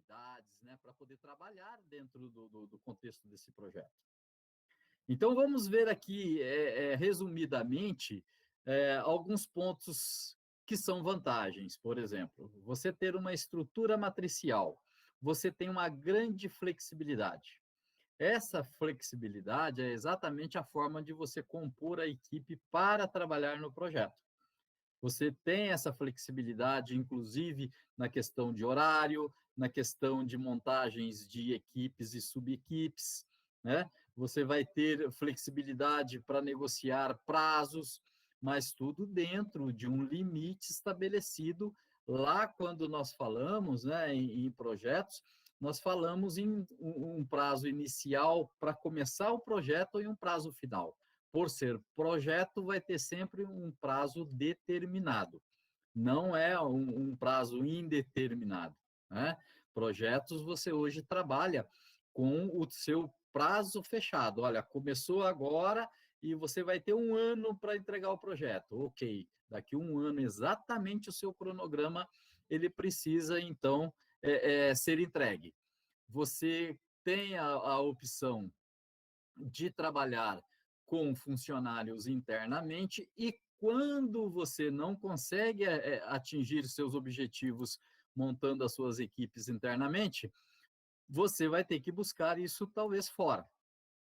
habilidades, né, para poder trabalhar dentro do contexto desse projeto. Então, vamos ver aqui, resumidamente, alguns pontos que são vantagens. Por exemplo, você ter uma estrutura matricial, você tem uma grande flexibilidade. Essa flexibilidade é exatamente a forma de você compor a equipe para trabalhar no projeto. Você tem essa flexibilidade, inclusive na questão de horário, na questão de montagens de equipes e subequipes, né? Você vai ter flexibilidade para negociar prazos, mas tudo dentro de um limite estabelecido lá quando nós falamos, né, em projetos, nós falamos em um prazo inicial para começar o projeto e um prazo final. Por ser projeto, vai ter sempre um prazo determinado, não é um prazo indeterminado, né? Projetos, você hoje trabalha com o seu prazo fechado. Olha, começou agora e você vai ter 1 ano para entregar o projeto. Ok, daqui 1 ano, exatamente o seu cronograma, ele precisa, então, ser entregue. Você tem a opção de trabalhar com funcionários internamente e quando você não consegue atingir seus objetivos montando as suas equipes internamente, você vai ter que buscar isso talvez fora.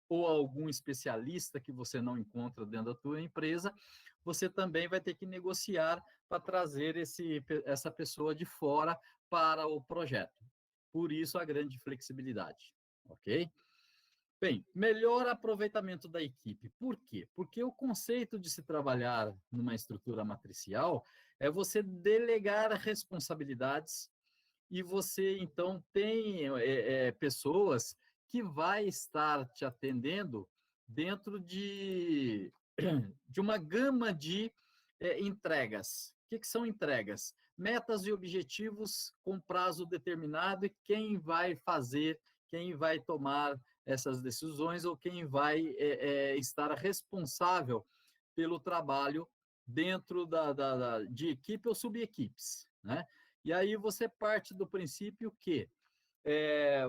Ou algum especialista que você não encontra dentro da tua empresa, você também vai ter que negociar para trazer essa pessoa de fora para o projeto. Por isso a grande flexibilidade, ok? Bem, melhor aproveitamento da equipe. Por quê? Porque o conceito de se trabalhar numa estrutura matricial é você delegar responsabilidades e você, então, tem pessoas que vai estar te atendendo dentro de uma gama de entregas. O que são entregas? Metas e objetivos com prazo determinado e quem vai fazer, quem vai tomar essas decisões ou quem vai estar responsável pelo trabalho dentro de equipe ou subequipes, né? E aí você parte do princípio que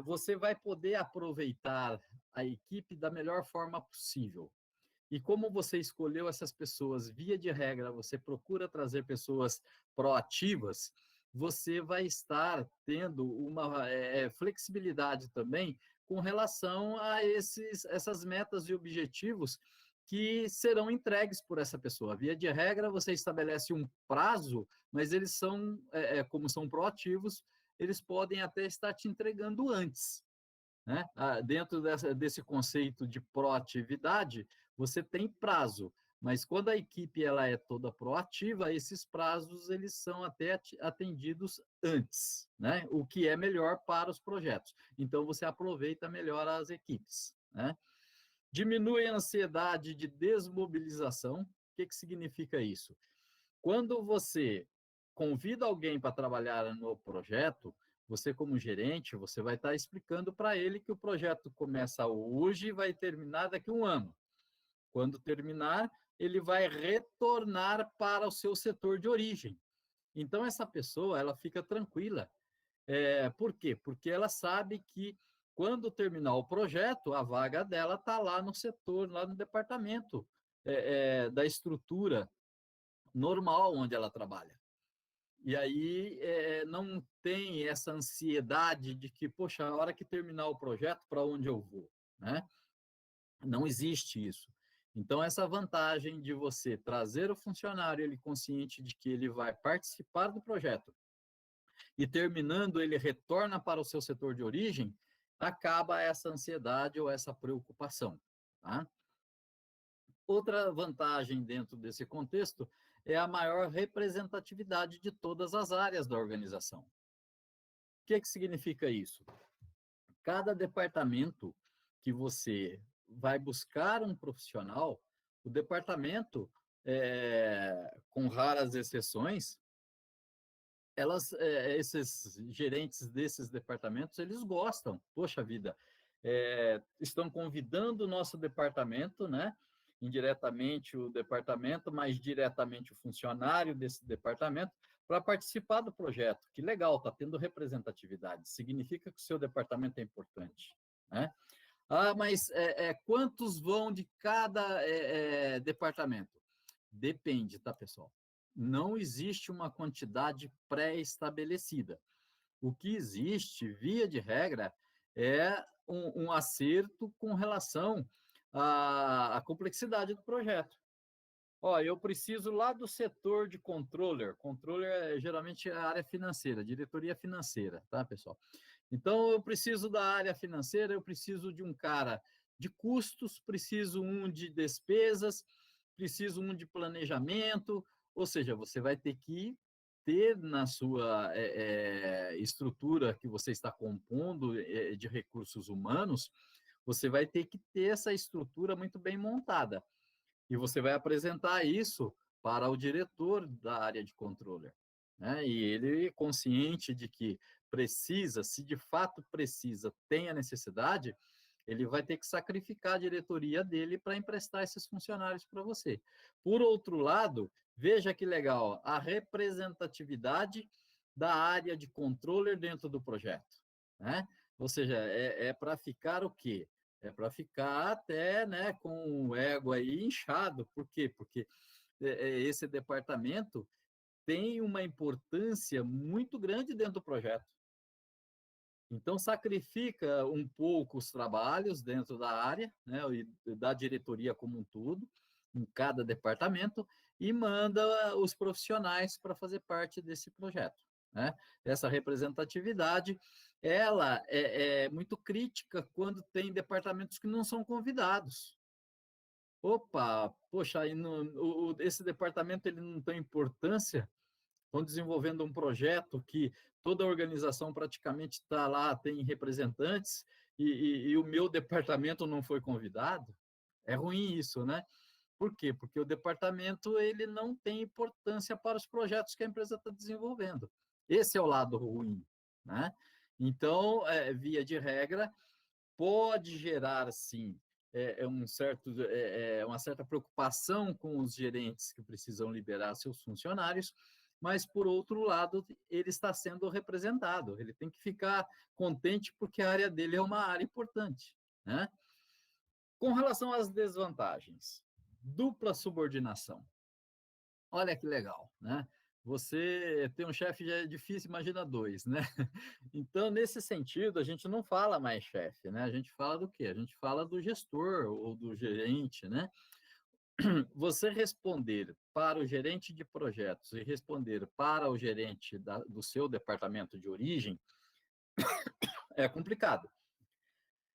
você vai poder aproveitar a equipe da melhor forma possível. E como você escolheu essas pessoas, via de regra, você procura trazer pessoas proativas, você vai estar tendo uma flexibilidade também com relação a essas metas e objetivos que serão entregues por essa pessoa. Via de regra, você estabelece um prazo, mas eles são, como são proativos, eles podem até estar te entregando antes, né? Dentro desse conceito de proatividade, você tem prazo, mas quando a equipe ela é toda proativa, esses prazos eles são até atendidos antes, né? O que é melhor para os projetos. Então, você aproveita melhor as equipes, né? Diminui a ansiedade de desmobilização. O que significa isso? Quando você convida alguém para trabalhar no projeto, você como gerente, você vai estar explicando para ele que o projeto começa hoje e vai terminar daqui a 1 ano. Quando terminar, ele vai retornar para o seu setor de origem. Então, essa pessoa, ela fica tranquila. Por quê? Porque ela sabe que quando terminar o projeto, a vaga dela está lá no setor, lá no departamento da estrutura normal onde ela trabalha. E aí não tem essa ansiedade de que, poxa, a hora que terminar o projeto, para onde eu vou, né? Não existe isso. Então, essa vantagem de você trazer o funcionário ele consciente de que ele vai participar do projeto e terminando ele retorna para o seu setor de origem, acaba essa ansiedade ou essa preocupação, tá? Outra vantagem dentro desse contexto é a maior representatividade de todas as áreas da organização. O que significa isso? Cada departamento que você vai buscar um profissional, o departamento, com raras exceções, esses gerentes desses departamentos, eles gostam. Poxa vida, estão convidando o nosso departamento, né? Indiretamente o departamento, mas diretamente o funcionário desse departamento, para participar do projeto. Que legal, está tendo representatividade, significa que o seu departamento é importante, né? Ah, mas quantos vão de cada departamento? Depende, tá, pessoal? Não existe uma quantidade pré-estabelecida. O que existe, via de regra, é um acerto com relação à complexidade do projeto. Ó, eu preciso lá do setor de controller. Controller é geralmente a área financeira, diretoria financeira, tá, pessoal? Então, eu preciso da área financeira, eu preciso de um cara de custos, preciso um de despesas, preciso um de planejamento, ou seja, você vai ter que ter na sua estrutura que você está compondo de recursos humanos, você vai ter que ter essa estrutura muito bem montada. E você vai apresentar isso para o diretor da área de controller, né? E ele, consciente de que precisa, se de fato precisa, tem a necessidade, ele vai ter que sacrificar a diretoria dele para emprestar esses funcionários para você. Por outro lado, veja que legal, a representatividade da área de controller dentro do projeto, né? Ou seja, é para ficar o quê? É para ficar até, né, com o ego aí inchado. Por quê? Porque esse departamento tem uma importância muito grande dentro do projeto. Então, sacrifica um pouco os trabalhos dentro da área, né, e da diretoria como um todo, em cada departamento, e manda os profissionais para fazer parte desse projeto, né? Essa representatividade, ela é muito crítica quando tem departamentos que não são convidados. Opa, poxa, aí esse departamento ele não tem importância. Estão desenvolvendo um projeto que toda a organização praticamente está lá, tem representantes, e o meu departamento não foi convidado. É ruim isso, né? Por quê? Porque o departamento ele não tem importância para os projetos que a empresa está desenvolvendo. Esse é o lado ruim, né? Então, via de regra, pode gerar, sim, uma certa preocupação com os gerentes que precisam liberar seus funcionários, mas, por outro lado, ele está sendo representado, ele tem que ficar contente porque a área dele é uma área importante, né? Com relação às desvantagens, dupla subordinação. Olha que legal, né? Você tem um chefe já é difícil, imagina dois, né? Então, nesse sentido, a gente não fala mais chefe, né? A gente fala do quê? A gente fala do gestor ou do gerente, né? Você responder para o gerente de projetos e responder para o gerente do seu departamento de origem é complicado.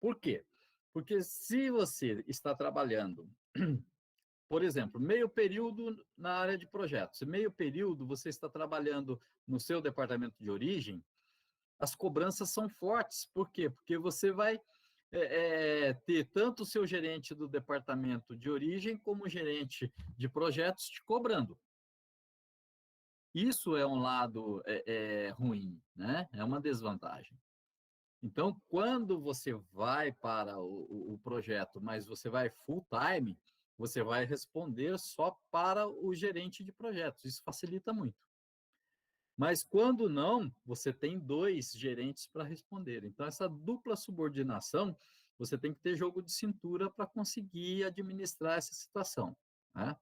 Por quê? Porque se você está trabalhando, por exemplo, meio período na área de projetos, meio período você está trabalhando no seu departamento de origem, as cobranças são fortes. Por quê? Porque você vai ter tanto o seu gerente do departamento de origem como o gerente de projetos te cobrando. Isso é um lado ruim, né? É uma desvantagem. Então, quando você vai para o projeto, mas você vai full time, você vai responder só para o gerente de projetos. Isso facilita muito. Mas quando não, você tem dois gerentes para responder. Então, essa dupla subordinação, você tem que ter jogo de cintura para conseguir administrar essa situação, né?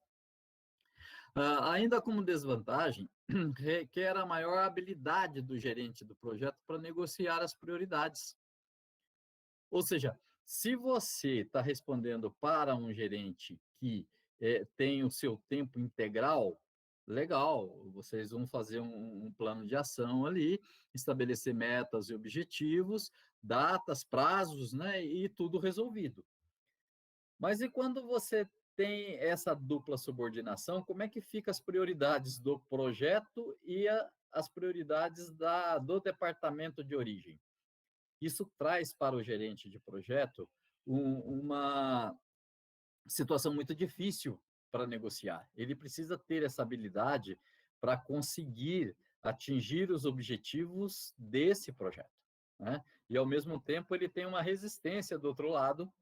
Ainda como desvantagem, requer a maior habilidade do gerente do projeto para negociar as prioridades. Ou seja, se você está respondendo para um gerente que tem o seu tempo integral, legal, vocês vão fazer um plano de ação ali, estabelecer metas e objetivos, datas, prazos, né, e tudo resolvido. Mas e quando você tem essa dupla subordinação, como é que ficam as prioridades do projeto e as prioridades do departamento de origem? Isso traz para o gerente de projeto uma situação muito difícil para negociar. Ele precisa ter essa habilidade para conseguir atingir os objetivos desse projeto, né? E, ao mesmo tempo, ele tem uma resistência do outro lado,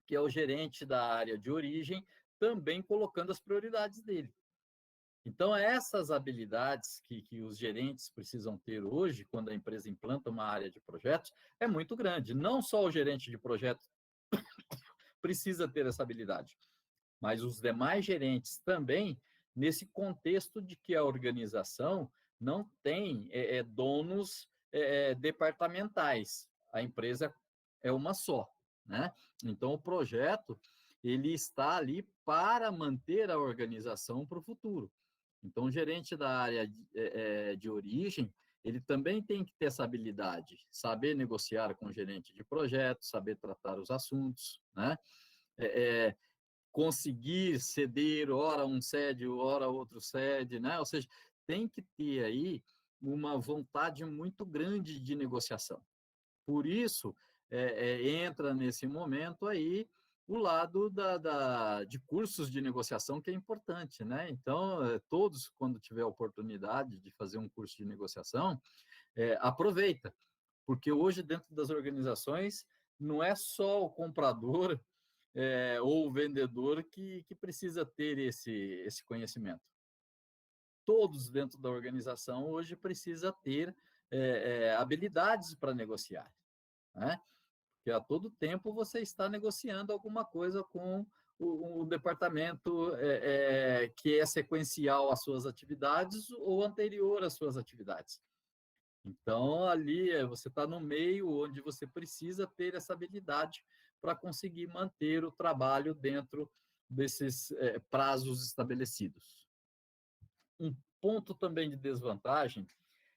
que é o gerente da área de origem, também colocando as prioridades dele. Então, essas habilidades que os gerentes precisam ter hoje, quando a empresa implanta uma área de projetos, é muito grande. Não só o gerente de projeto precisa ter essa habilidade, mas os demais gerentes também, nesse contexto de que a organização não tem donos departamentais. A empresa é uma só, né? Então, o projeto ele está ali para manter a organização para o futuro. Então, o gerente da área de origem, ele também tem que ter essa habilidade, saber negociar com o gerente de projeto, saber tratar os assuntos, né? É, conseguir ceder, ora um cede, ora outro cede, né? Ou seja, tem que ter aí uma vontade muito grande de negociação. Por isso, entra nesse momento aí o lado de cursos de negociação, que é importante, né? Então, todos, quando tiver a oportunidade de fazer um curso de negociação, aproveita, porque hoje, dentro das organizações, não é só o comprador ou o vendedor que precisa ter esse conhecimento. Todos dentro da organização hoje precisa ter habilidades para negociar, né? Porque a todo tempo você está negociando alguma coisa com o departamento que é sequencial às suas atividades ou anterior às suas atividades. Então, ali você está no meio onde você precisa ter essa habilidade para conseguir manter o trabalho dentro desses prazos estabelecidos. Um ponto também de desvantagem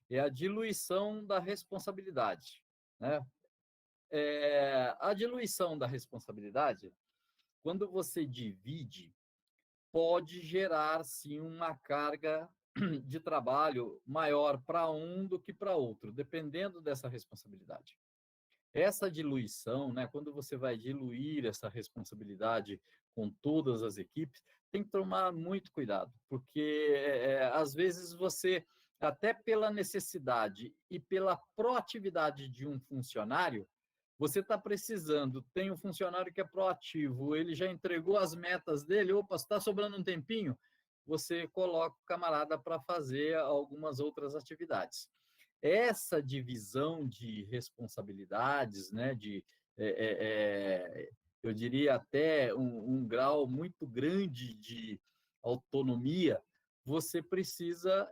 é a diluição da responsabilidade, né? A diluição da responsabilidade, quando você divide, pode gerar, sim, uma carga de trabalho maior para um do que para outro, dependendo dessa responsabilidade. Essa diluição, né, quando você vai diluir essa responsabilidade com todas as equipes, tem que tomar muito cuidado, porque às vezes você, até pela necessidade e pela proatividade de um funcionário, você está precisando, tem um funcionário que é proativo, ele já entregou as metas dele, opa, está sobrando um tempinho, você coloca o camarada para fazer algumas outras atividades. Essa divisão de responsabilidades, né, eu diria até um grau muito grande de autonomia, você precisa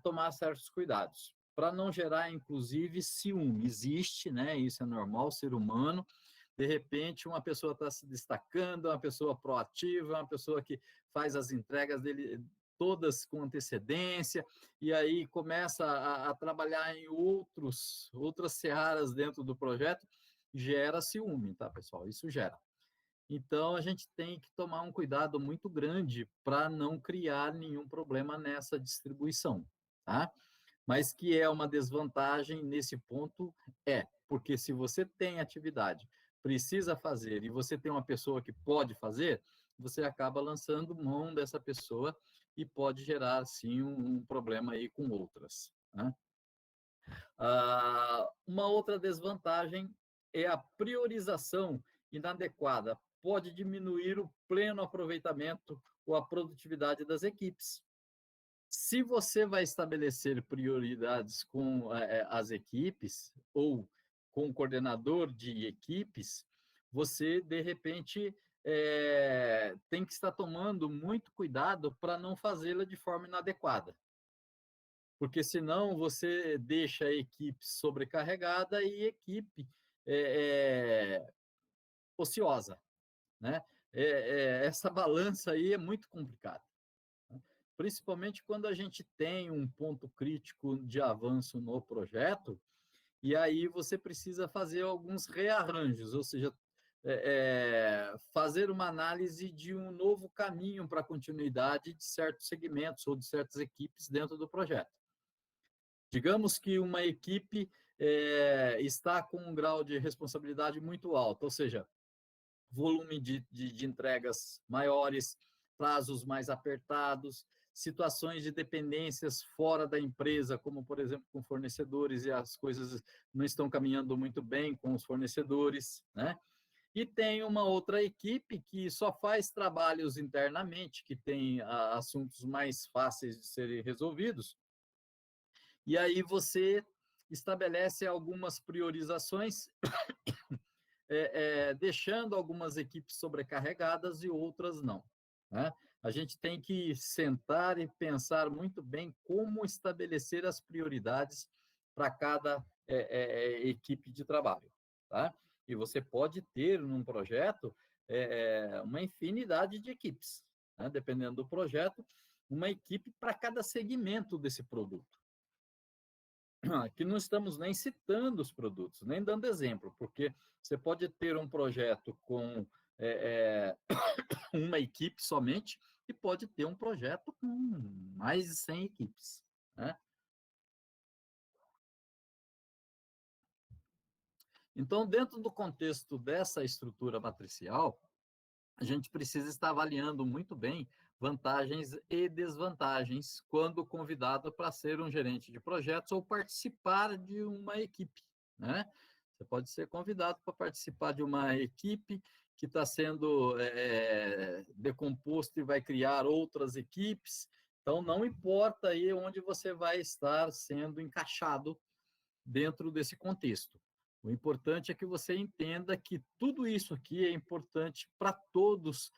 tomar certos cuidados para não gerar, inclusive, ciúme. Existe, né? Isso é normal, ser humano. De repente, uma pessoa está se destacando, uma pessoa proativa, uma pessoa que faz as entregas dele todas com antecedência, e aí começa a trabalhar em outras searas dentro do projeto, gera ciúme, tá, pessoal? Isso gera. Então, a gente tem que tomar um cuidado muito grande para não criar nenhum problema nessa distribuição, tá? Mas que é uma desvantagem nesse ponto, porque se você tem atividade, precisa fazer, e você tem uma pessoa que pode fazer, você acaba lançando mão dessa pessoa e pode gerar, sim, um problema aí com outras, né? Uma outra desvantagem é a priorização inadequada. Pode diminuir o pleno aproveitamento ou a produtividade das equipes. Se você vai estabelecer prioridades com as equipes ou com o coordenador de equipes, você, de repente, tem que estar tomando muito cuidado para não fazê-la de forma inadequada. Porque senão você deixa a equipe sobrecarregada e equipe ociosa, né? Essa balança aí é muito complicada, né? Principalmente quando a gente tem um ponto crítico de avanço no projeto, e aí você precisa fazer alguns rearranjos, ou seja, fazer uma análise de um novo caminho para a continuidade de certos segmentos ou de certas equipes dentro do projeto. Digamos que uma equipe está com um grau de responsabilidade muito alto, ou seja, volume de entregas maiores, prazos mais apertados, situações de dependências fora da empresa, como, por exemplo, com fornecedores, e as coisas não estão caminhando muito bem com os fornecedores, né? e tem uma outra equipe que só faz trabalhos internamente, que tem assuntos mais fáceis de serem resolvidos, e aí você estabelece algumas priorizações, deixando algumas equipes sobrecarregadas e outras não, né? A gente tem que sentar e pensar muito bem como estabelecer as prioridades para cada equipe de trabalho, tá? E você pode ter num projeto uma infinidade de equipes, né? Dependendo do projeto, uma equipe para cada segmento desse produto. Aqui não estamos nem citando os produtos, nem dando exemplo, porque você pode ter um projeto com uma equipe somente e pode ter um projeto com mais de 100 equipes, né? Então, dentro do contexto dessa estrutura matricial, a gente precisa estar avaliando muito bem vantagens e desvantagens quando convidado para ser um gerente de projetos ou participar de uma equipe, né? Você pode ser convidado para participar de uma equipe que está sendo decomposto e vai criar outras equipes. Então, não importa aí onde você vai estar sendo encaixado dentro desse contexto. O importante é que você entenda que tudo isso aqui é importante para todos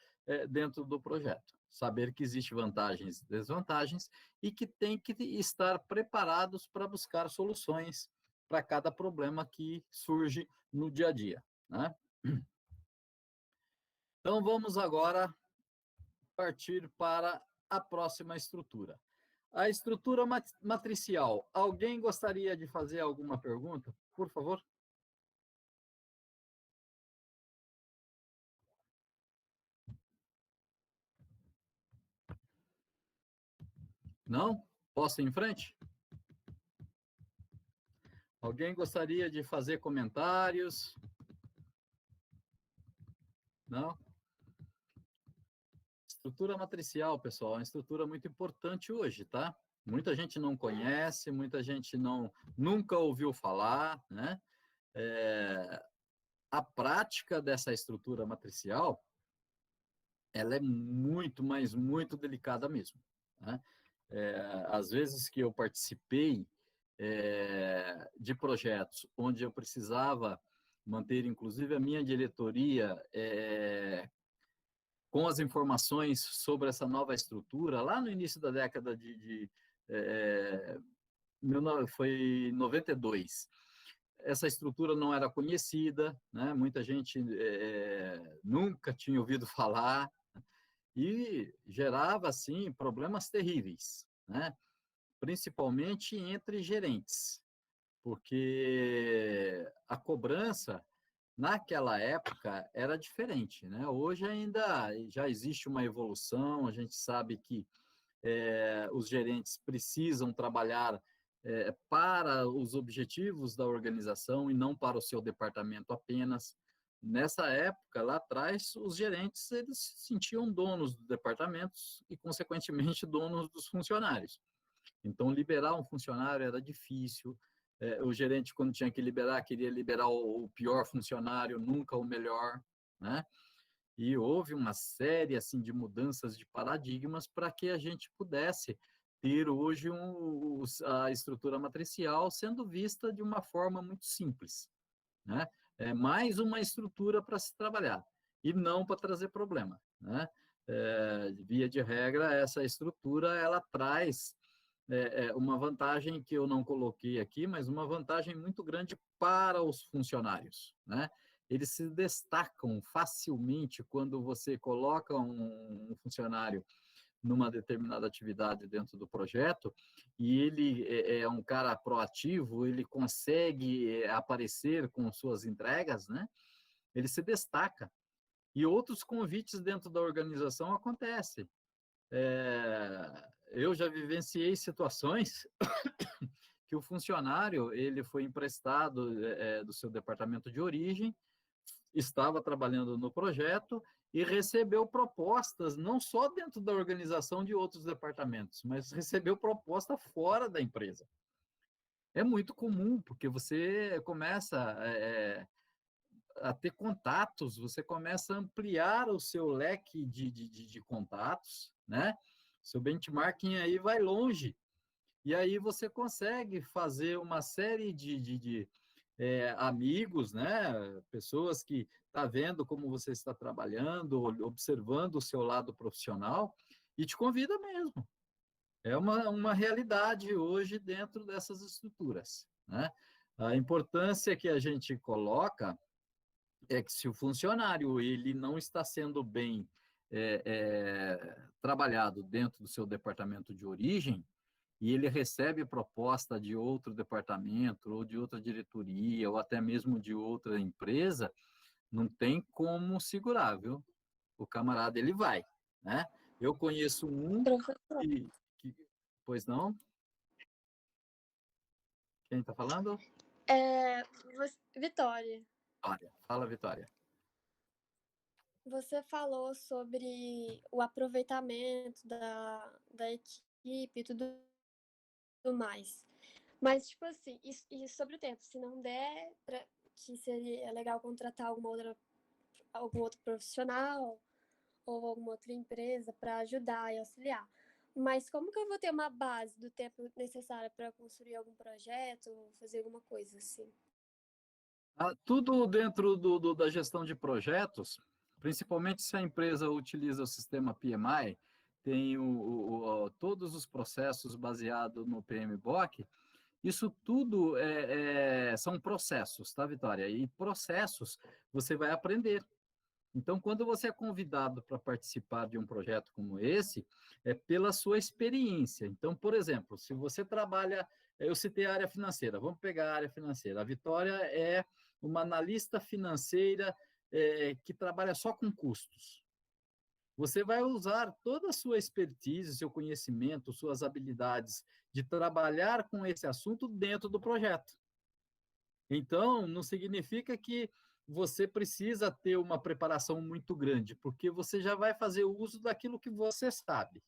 dentro do projeto. Saber que existem vantagens e desvantagens e que tem que estar preparados para buscar soluções para cada problema que surge no dia a dia, né? Então, vamos agora partir para a próxima estrutura. A estrutura matricial. Alguém gostaria de fazer alguma pergunta? Por favor. Não? Posso ir em frente? Alguém gostaria de fazer comentários? Não? Estrutura matricial, pessoal, é uma estrutura muito importante hoje, tá? Muita gente não conhece, muita gente nunca ouviu falar, né? A prática dessa estrutura matricial, ela é muito, mas muito delicada mesmo, né? Às vezes que eu participei de projetos onde eu precisava manter, inclusive, a minha diretoria com as informações sobre essa nova estrutura, lá no início da década foi 92. Essa estrutura não era conhecida, né? Muita gente nunca tinha ouvido falar, e gerava, assim, problemas terríveis, né? Principalmente entre gerentes, porque a cobrança naquela época era diferente, né? Hoje ainda já existe uma evolução, a gente sabe que os gerentes precisam trabalhar para os objetivos da organização e não para o seu departamento apenas. Nessa época, lá atrás, os gerentes eles se sentiam donos dos departamentos e, consequentemente, donos dos funcionários. Então, liberar um funcionário era difícil. O gerente, quando tinha que liberar, queria liberar o pior funcionário, nunca o melhor, né? E houve uma série assim de mudanças de paradigmas para que a gente pudesse ter hoje a estrutura matricial sendo vista de uma forma muito simples, né? É mais uma estrutura para se trabalhar e não para trazer problema, né? Via de regra, essa estrutura ela traz uma vantagem que eu não coloquei aqui, mas uma vantagem muito grande para os funcionários, né? Eles se destacam facilmente quando você coloca um funcionário numa determinada atividade dentro do projeto e ele é um cara proativo, ele consegue aparecer com suas entregas, né? Ele se destaca. E outros convites dentro da organização acontecem. Eu já vivenciei situações que o funcionário ele foi emprestado do seu departamento de origem, estava trabalhando no projeto e recebeu propostas não só dentro da organização de outros departamentos, mas recebeu proposta fora da empresa. É muito comum, porque você começa a ter contatos, você começa a ampliar o seu leque de contatos, né? Seu benchmarking aí vai longe. E aí você consegue fazer uma série de amigos, né? Pessoas que tá vendo como você está trabalhando, observando o seu lado profissional e te convida mesmo. É uma realidade hoje dentro dessas estruturas, né? A importância que a gente coloca é que se o funcionário ele não está sendo bem trabalhado dentro do seu departamento de origem, e ele recebe proposta de outro departamento, ou de outra diretoria, ou até mesmo de outra empresa, não tem como segurar, viu? O camarada, ele vai, né? Eu conheço um Professor, que pois não? Quem está falando? Vitória, Vitória. Fala, Vitória. você falou sobre o aproveitamento da equipe e tudo mais. Mas, tipo assim, e sobre o tempo, se não der, que seria legal contratar algum outro profissional ou alguma outra empresa para ajudar e auxiliar. Mas como que eu vou ter uma base do tempo necessário para construir algum projeto ou fazer alguma coisa assim? Tudo dentro da gestão de projetos, principalmente se a empresa utiliza o sistema PMI, tem todos os processos baseados no PMBOK. Isso tudo são processos, tá, Vitória? E processos você vai aprender. Então, quando você é convidado para participar de um projeto como esse, é pela sua experiência. Então, por exemplo, se você trabalha, eu citei a área financeira, vamos pegar a área financeira. A Vitória é uma analista financeira que trabalha só com custos. Você vai usar toda a sua expertise, seu conhecimento, suas habilidades de trabalhar com esse assunto dentro do projeto. Então, não significa que você precisa ter uma preparação muito grande, porque você já vai fazer uso daquilo que você sabe,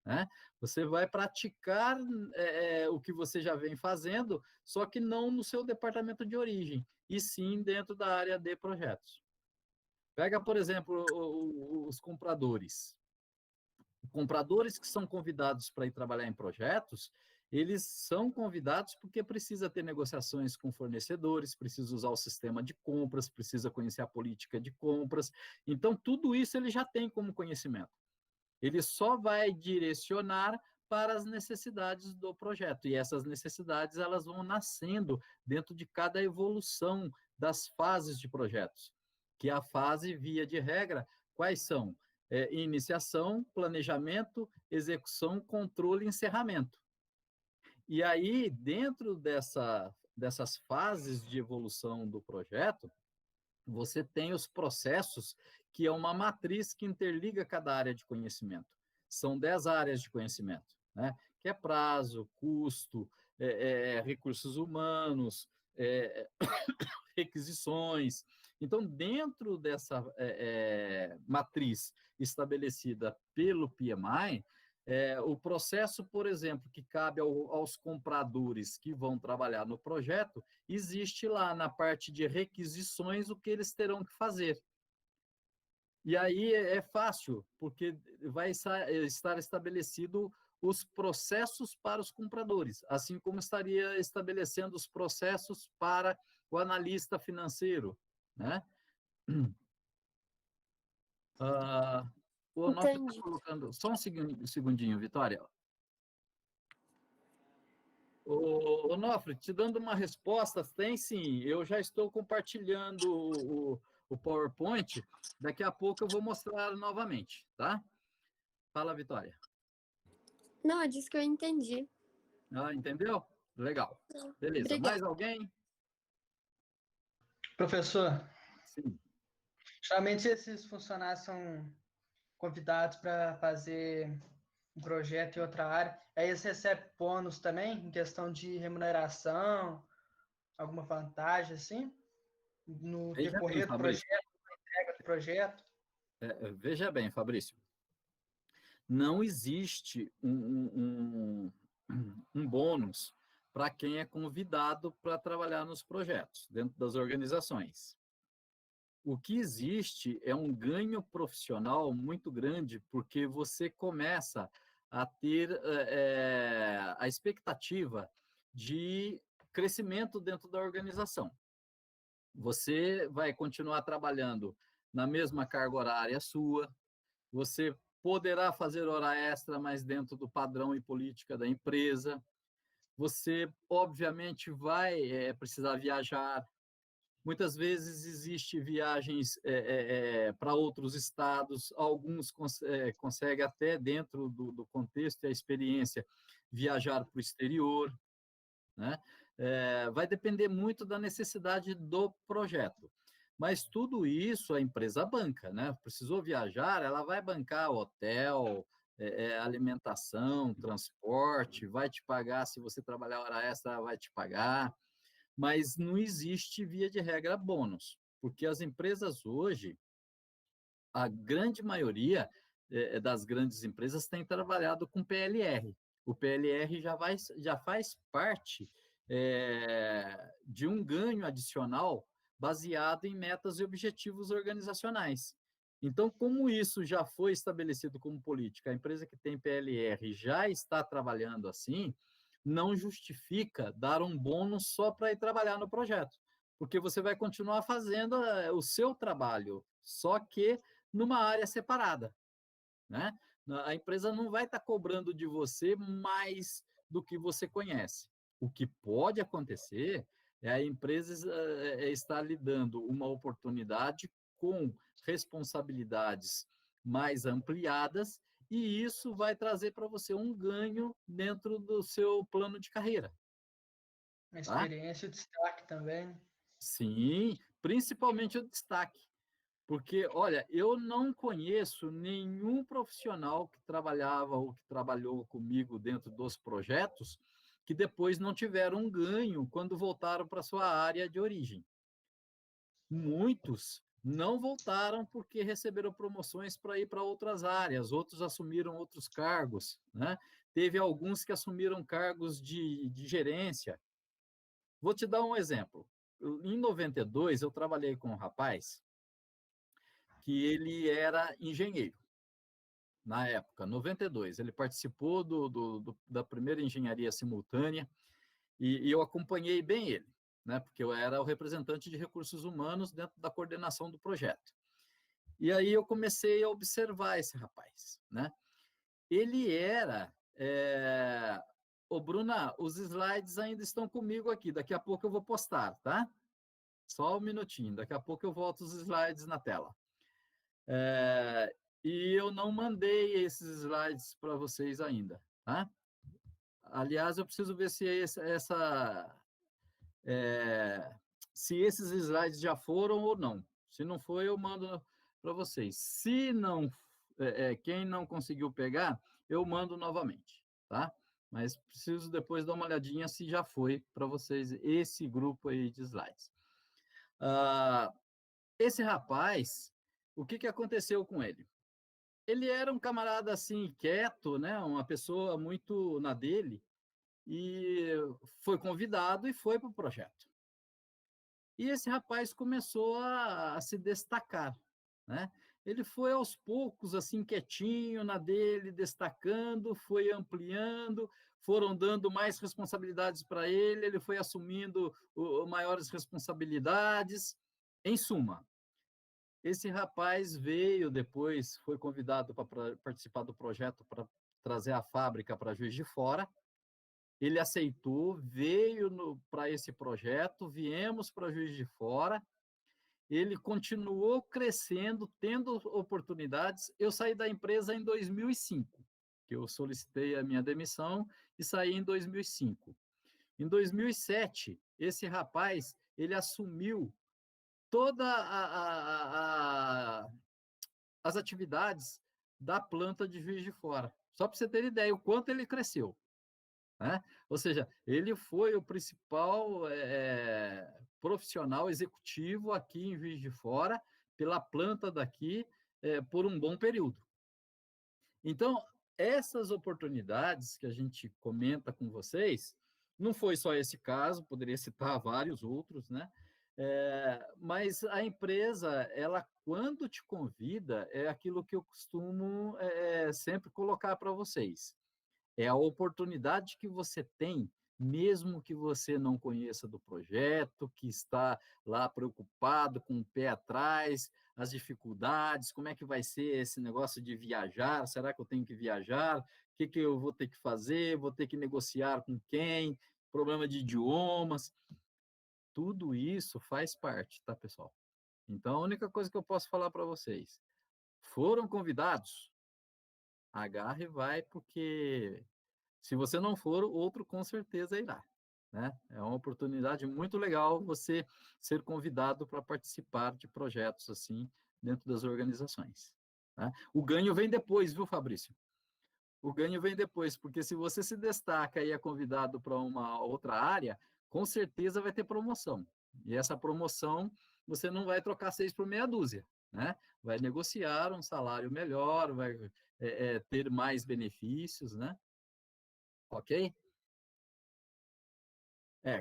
né? Você vai praticar o que você já vem fazendo, só que não no seu departamento de origem, e sim dentro da área de projetos. Pega, por exemplo, os compradores. Compradores que são convidados para ir trabalhar em projetos, eles são convidados porque precisa ter negociações com fornecedores, precisa usar o sistema de compras, precisa conhecer a política de compras. Então, tudo isso ele já tem como conhecimento. Ele só vai direcionar para as necessidades do projeto. E essas necessidades elas vão nascendo dentro de cada evolução das fases de projetos. Que a fase, via de regra, quais são? Iniciação, planejamento, execução, controle e encerramento. E aí, dentro dessas fases de evolução do projeto, você tem os processos, que é uma matriz que interliga cada área de conhecimento. São 10 áreas de conhecimento, né? Que é prazo, custo, recursos humanos, requisições. Então, dentro dessa matriz estabelecida pelo PMI, o processo, por exemplo, que cabe aos compradores que vão trabalhar no projeto, existe lá na parte de requisições o que eles terão que fazer. E aí é fácil, porque vai estar estabelecido os processos para os compradores, assim como estaria estabelecendo os processos para o analista financeiro, né? O Onofre está Entendi. colocando, só um segundinho, Vitória. O Onofre, te dando uma resposta, tem sim, eu já estou compartilhando o PowerPoint, daqui a pouco eu vou mostrar novamente, tá? Fala, Vitória. Não, é disso que eu entendi. Entendeu? Legal. Beleza. Obrigada. Mais alguém? Professor, Sim. geralmente esses funcionários são convidados para fazer um projeto em outra área. Aí eles recebem bônus também, em questão de remuneração, alguma vantagem, assim, no Veja bem, decorrer do Fabrício. projeto, na entrega do projeto. Veja bem, Fabrício. Não existe um bônus para quem é convidado para trabalhar nos projetos, dentro das organizações. O que existe é um ganho profissional muito grande, porque você começa a ter a expectativa de crescimento dentro da organização. Você vai continuar trabalhando na mesma carga horária sua, você poderá fazer hora extra, mas dentro do padrão e política da empresa. Você, obviamente, vai precisar viajar. Muitas vezes existe viagens para outros estados, alguns conseguem até dentro do contexto e a experiência viajar para o exterior, né? Vai depender muito da necessidade do projeto. Mas tudo isso a empresa banca, né? Precisou viajar, ela vai bancar hotel, alimentação, transporte, vai te pagar, se você trabalhar hora extra, ela vai te pagar, mas não existe, via de regra, bônus, porque as empresas hoje, a grande maioria das grandes empresas tem trabalhado com PLR. O PLR já faz parte de um ganho adicional baseado em metas e objetivos organizacionais. Então, como isso já foi estabelecido como política, a empresa que tem PLR já está trabalhando assim, não justifica dar um bônus só para ir trabalhar no projeto, porque você vai continuar fazendo o seu trabalho, só que numa área separada, né? A empresa não vai estar cobrando de você mais do que você conhece. O que pode acontecer é a empresa estar lhe dando uma oportunidade com responsabilidades mais ampliadas, e isso vai trazer para você um ganho dentro do seu plano de carreira. Uma Tá? experiência e destaque também. Sim, principalmente o destaque. Porque, olha, eu não conheço nenhum profissional que trabalhava ou que trabalhou comigo dentro dos projetos que depois não tiveram um ganho quando voltaram para sua área de origem. Muitos não voltaram porque receberam promoções para ir para outras áreas, outros assumiram outros cargos, né? Teve alguns que assumiram cargos de gerência. Vou te dar um exemplo. Em 92, eu trabalhei com um rapaz que ele era engenheiro, na época, 92. Ele participou da primeira engenharia simultânea e eu acompanhei bem ele, né? Porque eu era o representante de recursos humanos dentro da coordenação do projeto. E aí eu comecei a observar esse rapaz, né? Ele era... Ô, Bruna, os slides ainda estão comigo aqui, daqui a pouco eu vou postar, tá? Só um minutinho, daqui a pouco eu volto os slides na tela. E eu não mandei esses slides para vocês ainda, tá? Aliás, eu preciso ver se se esses slides já foram ou não. Se não foi, eu mando para vocês. Se não, quem não conseguiu pegar, eu mando novamente, tá? Mas preciso depois dar uma olhadinha se já foi para vocês esse grupo aí de slides. Esse rapaz, o que aconteceu com ele? Ele era um camarada assim, quieto, né? Uma pessoa muito na dele, e foi convidado e foi para o projeto. E esse rapaz começou a se destacar, né? Ele foi aos poucos, assim, quietinho na dele, destacando, foi ampliando, foram dando mais responsabilidades para ele, ele foi assumindo maiores responsabilidades. Em suma, esse rapaz veio depois, foi convidado para participar do projeto para trazer a fábrica para Juiz de Fora. Ele aceitou, veio para esse projeto, viemos para Juiz de Fora. Ele continuou crescendo, tendo oportunidades. Eu saí da empresa em 2005, que eu solicitei a minha demissão e saí em 2005. Em 2007, esse rapaz, ele assumiu toda as atividades da planta de Juiz de Fora. Só para você ter ideia o quanto ele cresceu, né? Ou seja, ele foi o principal profissional executivo aqui em Juiz de Fora, pela planta daqui, por um bom período. Então, essas oportunidades que a gente comenta com vocês, não foi só esse caso, poderia citar vários outros, né? Mas a empresa, ela quando te convida, é aquilo que eu costumo sempre colocar para vocês. É a oportunidade que você tem, mesmo que você não conheça do projeto, que está lá preocupado, com o pé atrás, as dificuldades, como é que vai ser esse negócio de viajar? Será que eu tenho que viajar? O que que eu vou ter que fazer? Vou ter que negociar com quem? Problema de idiomas. Tudo isso faz parte, tá, pessoal? Então, a única coisa que eu posso falar para vocês, foram convidados? Agarre e vai, porque se você não for, outro com certeza irá, né? É uma oportunidade muito legal você ser convidado para participar de projetos assim dentro das organizações, tá? O ganho vem depois, viu, Fabrício? O ganho vem depois, porque se você se destaca e é convidado para uma outra área, com certeza vai ter promoção. E essa promoção você não vai trocar 6 por meia dúzia, né? Vai negociar um salário melhor, vai ter mais benefícios, né? Ok?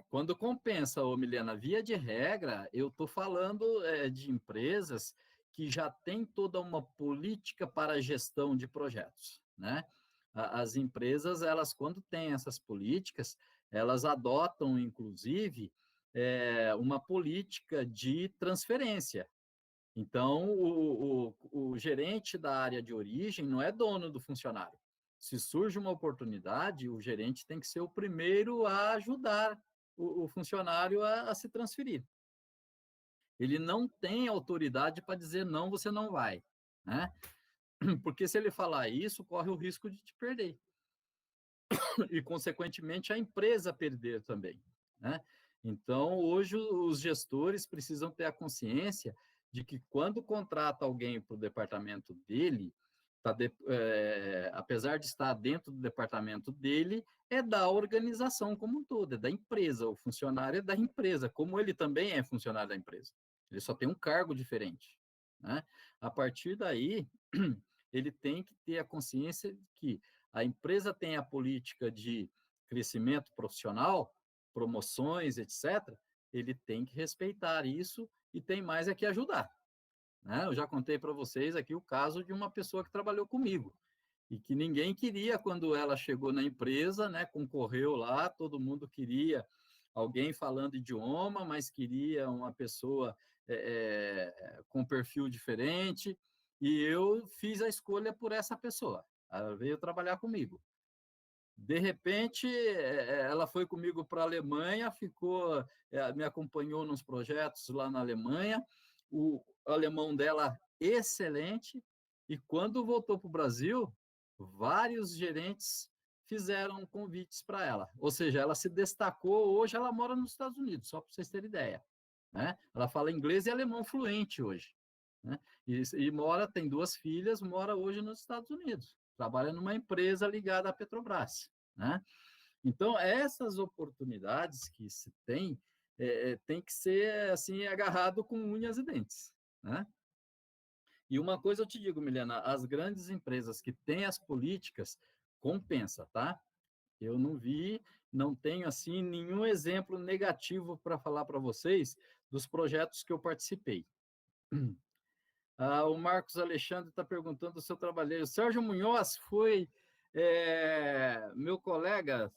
Quando compensa, ô Milena, via de regra, eu estou falando de empresas que já têm toda uma política para a gestão de projetos, né? As empresas, elas, quando têm essas políticas, elas adotam, inclusive, uma política de transferência. Então, o gerente da área de origem não é dono do funcionário. Se surge uma oportunidade, o gerente tem que ser o primeiro a ajudar o funcionário a se transferir. Ele não tem autoridade para dizer não, você não vai, né? Porque se ele falar isso, corre o risco de te perder. E, consequentemente, a empresa perder também, né? Então, hoje, os gestores precisam ter a consciência de que, quando contrata alguém para o departamento dele, apesar de estar dentro do departamento dele, é da organização como um todo, é da empresa. O funcionário é da empresa, como ele também é funcionário da empresa. Ele só tem um cargo diferente, né? A partir daí, ele tem que ter a consciência de que a empresa tem a política de crescimento profissional, promoções, etc., ele tem que respeitar isso e tem mais é que ajudar, né? Eu já contei para vocês aqui o caso de uma pessoa que trabalhou comigo e que ninguém queria quando ela chegou na empresa, né? Concorreu lá, todo mundo queria alguém falando idioma, mas queria uma pessoa com perfil diferente, e eu fiz a escolha por essa pessoa. Ela veio trabalhar comigo. De repente, ela foi comigo para a Alemanha, me acompanhou nos projetos lá na Alemanha, o alemão dela excelente, e quando voltou para o Brasil, vários gerentes fizeram convites para ela. Ou seja, ela se destacou, hoje ela mora nos Estados Unidos, só para vocês terem ideia, né? Ela fala inglês e alemão fluente hoje, né? E tem 2 filhas, mora hoje nos Estados Unidos, trabalha numa empresa ligada à Petrobras, né? Então, essas oportunidades que se tem que ser assim agarrado com unhas e dentes, né? E uma coisa eu te digo, Milena, as grandes empresas que têm as políticas, compensa, tá? Eu não tenho assim nenhum exemplo negativo para falar para vocês dos projetos que eu participei. O Marcos Alexandre está perguntando se eu trabalhei. O Sérgio Munhoz foi meu colega,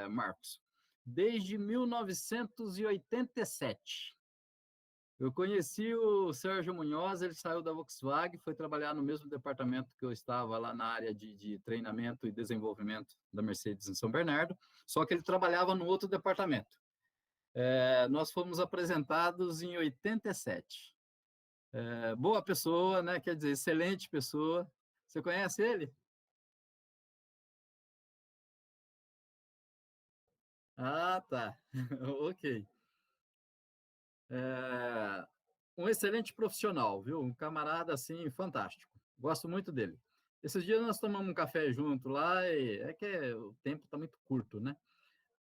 Marcos, desde 1987. Eu conheci o Sérgio Munhoz, ele saiu da Volkswagen, foi trabalhar no mesmo departamento que eu estava lá na área de treinamento e desenvolvimento da Mercedes em São Bernardo, só que ele trabalhava no outro departamento. Nós fomos apresentados em 87. Boa pessoa, né? Quer dizer, excelente pessoa. Você conhece ele? Ah, tá. Ok. Um excelente profissional, viu? Um camarada, assim, fantástico. Gosto muito dele. Esses dias nós tomamos um café junto lá, e é que o tempo está muito curto, né?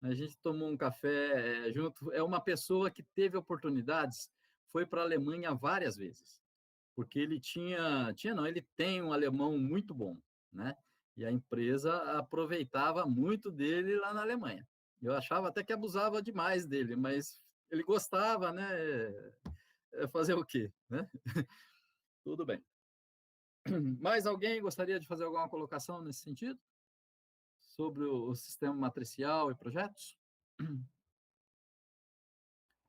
A gente tomou um café junto. É uma pessoa que teve oportunidades, foi para a Alemanha várias vezes, porque ele tem um alemão muito bom, né? E a empresa aproveitava muito dele lá na Alemanha. Eu achava até que abusava demais dele, mas ele gostava, né? Fazer o quê, né? Tudo bem. Mais alguém gostaria de fazer alguma colocação nesse sentido? Sobre o sistema matricial e projetos?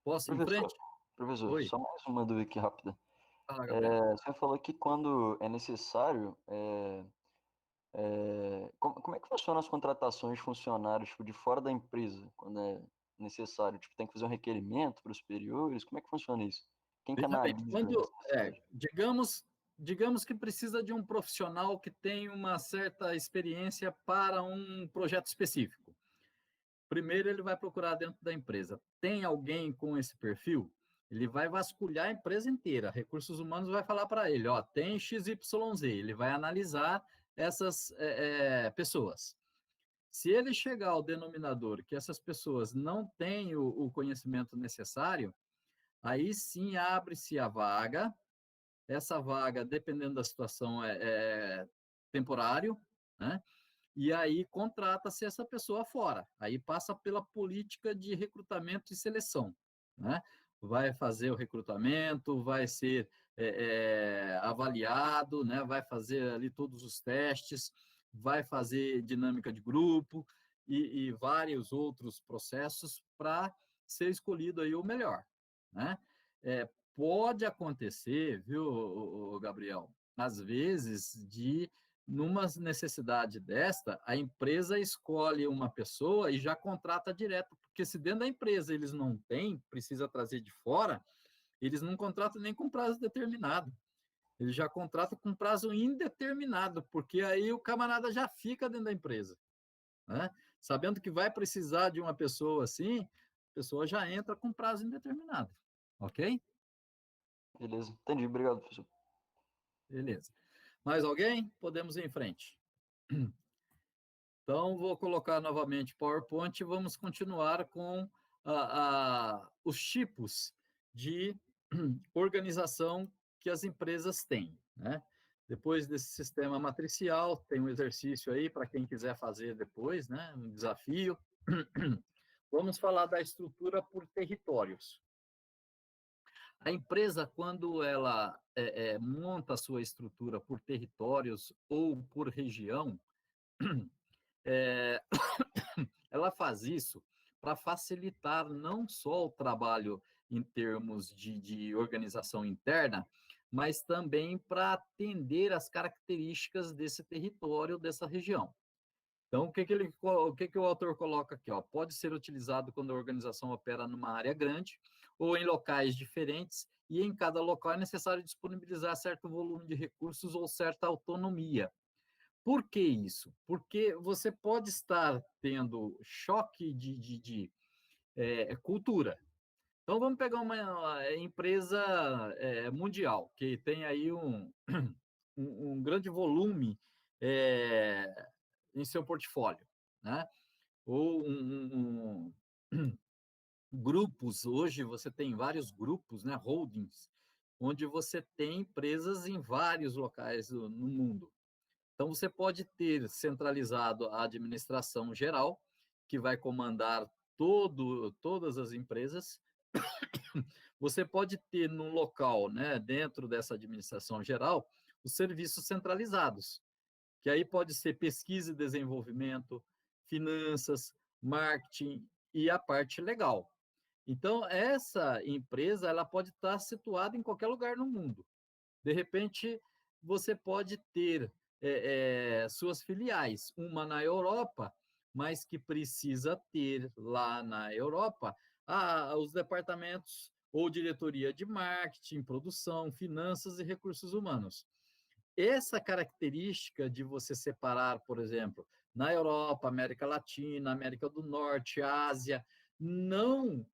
Posso ir em Professor, frente? Oi, só mais uma dúvida aqui rápida. fala, Gabriel. Você falou que quando é necessário, como é que funcionam as contratações de funcionários tipo, de fora da empresa, quando é necessário? Tipo, tem que fazer um requerimento para os superiores? Como é que funciona isso? Quem que Veja bem, analisa a quando, necessidade? digamos que precisa de um profissional que tem uma certa experiência para um projeto específico. Primeiro, ele vai procurar dentro da empresa. Tem alguém com esse perfil? Ele vai vasculhar a empresa inteira. Recursos Humanos vai falar para ele, ó, tem XYZ. Ele vai analisar essas pessoas. Se ele chegar ao denominador que essas pessoas não têm o conhecimento necessário, aí sim abre-se a vaga. Essa vaga, dependendo da situação, é temporário, né? E aí contrata-se essa pessoa fora. Aí passa pela política de recrutamento e seleção, né? Vai fazer o recrutamento, vai ser avaliado, né? Vai fazer ali todos os testes, vai fazer dinâmica de grupo e vários outros processos para ser escolhido aí o melhor, né? Pode acontecer, viu, Gabriel, às vezes numa necessidade desta, a empresa escolhe uma pessoa e já contrata direto, porque se dentro da empresa eles não têm, precisa trazer de fora, eles não contratam nem com prazo determinado. Eles já contratam com prazo indeterminado, porque aí o camarada já fica dentro da empresa, né? Sabendo que vai precisar de uma pessoa assim, a pessoa já entra com prazo indeterminado, ok? Beleza, entendi. Obrigado, professor. Beleza. Mais alguém? Podemos ir em frente. Então, vou colocar novamente PowerPoint e vamos continuar com os tipos de organização que as empresas têm, né? Depois desse sistema matricial, tem um exercício aí para quem quiser fazer depois, né? Um desafio. Vamos falar da estrutura por territórios. A empresa, quando ela monta a sua estrutura por territórios ou por região, é, ela faz isso para facilitar não só o trabalho em termos de organização interna, mas também para atender às características desse território, dessa região. Então, o que o autor coloca aqui? Ó, pode ser utilizado quando a organização opera numa área grande ou em locais diferentes, e em cada local é necessário disponibilizar certo volume de recursos ou certa autonomia. Por que isso? Porque você pode estar tendo choque de cultura. Então, vamos pegar uma empresa mundial, que tem aí um grande volume em seu portfólio, né? Ou grupos, hoje você tem vários grupos, né, holdings, onde você tem empresas em vários locais no mundo. Então, você pode ter centralizado a administração geral, que vai comandar todas as empresas. Você pode ter no local, né, dentro dessa administração geral, os serviços centralizados, que aí pode ser pesquisa e desenvolvimento, finanças, marketing e a parte legal. Então, essa empresa ela pode estar situada em qualquer lugar no mundo. De repente, você pode ter suas filiais, uma na Europa, mas que precisa ter lá na Europa os departamentos ou diretoria de marketing, produção, finanças e recursos humanos. Essa característica de você separar, por exemplo, na Europa, América Latina, América do Norte, Ásia, não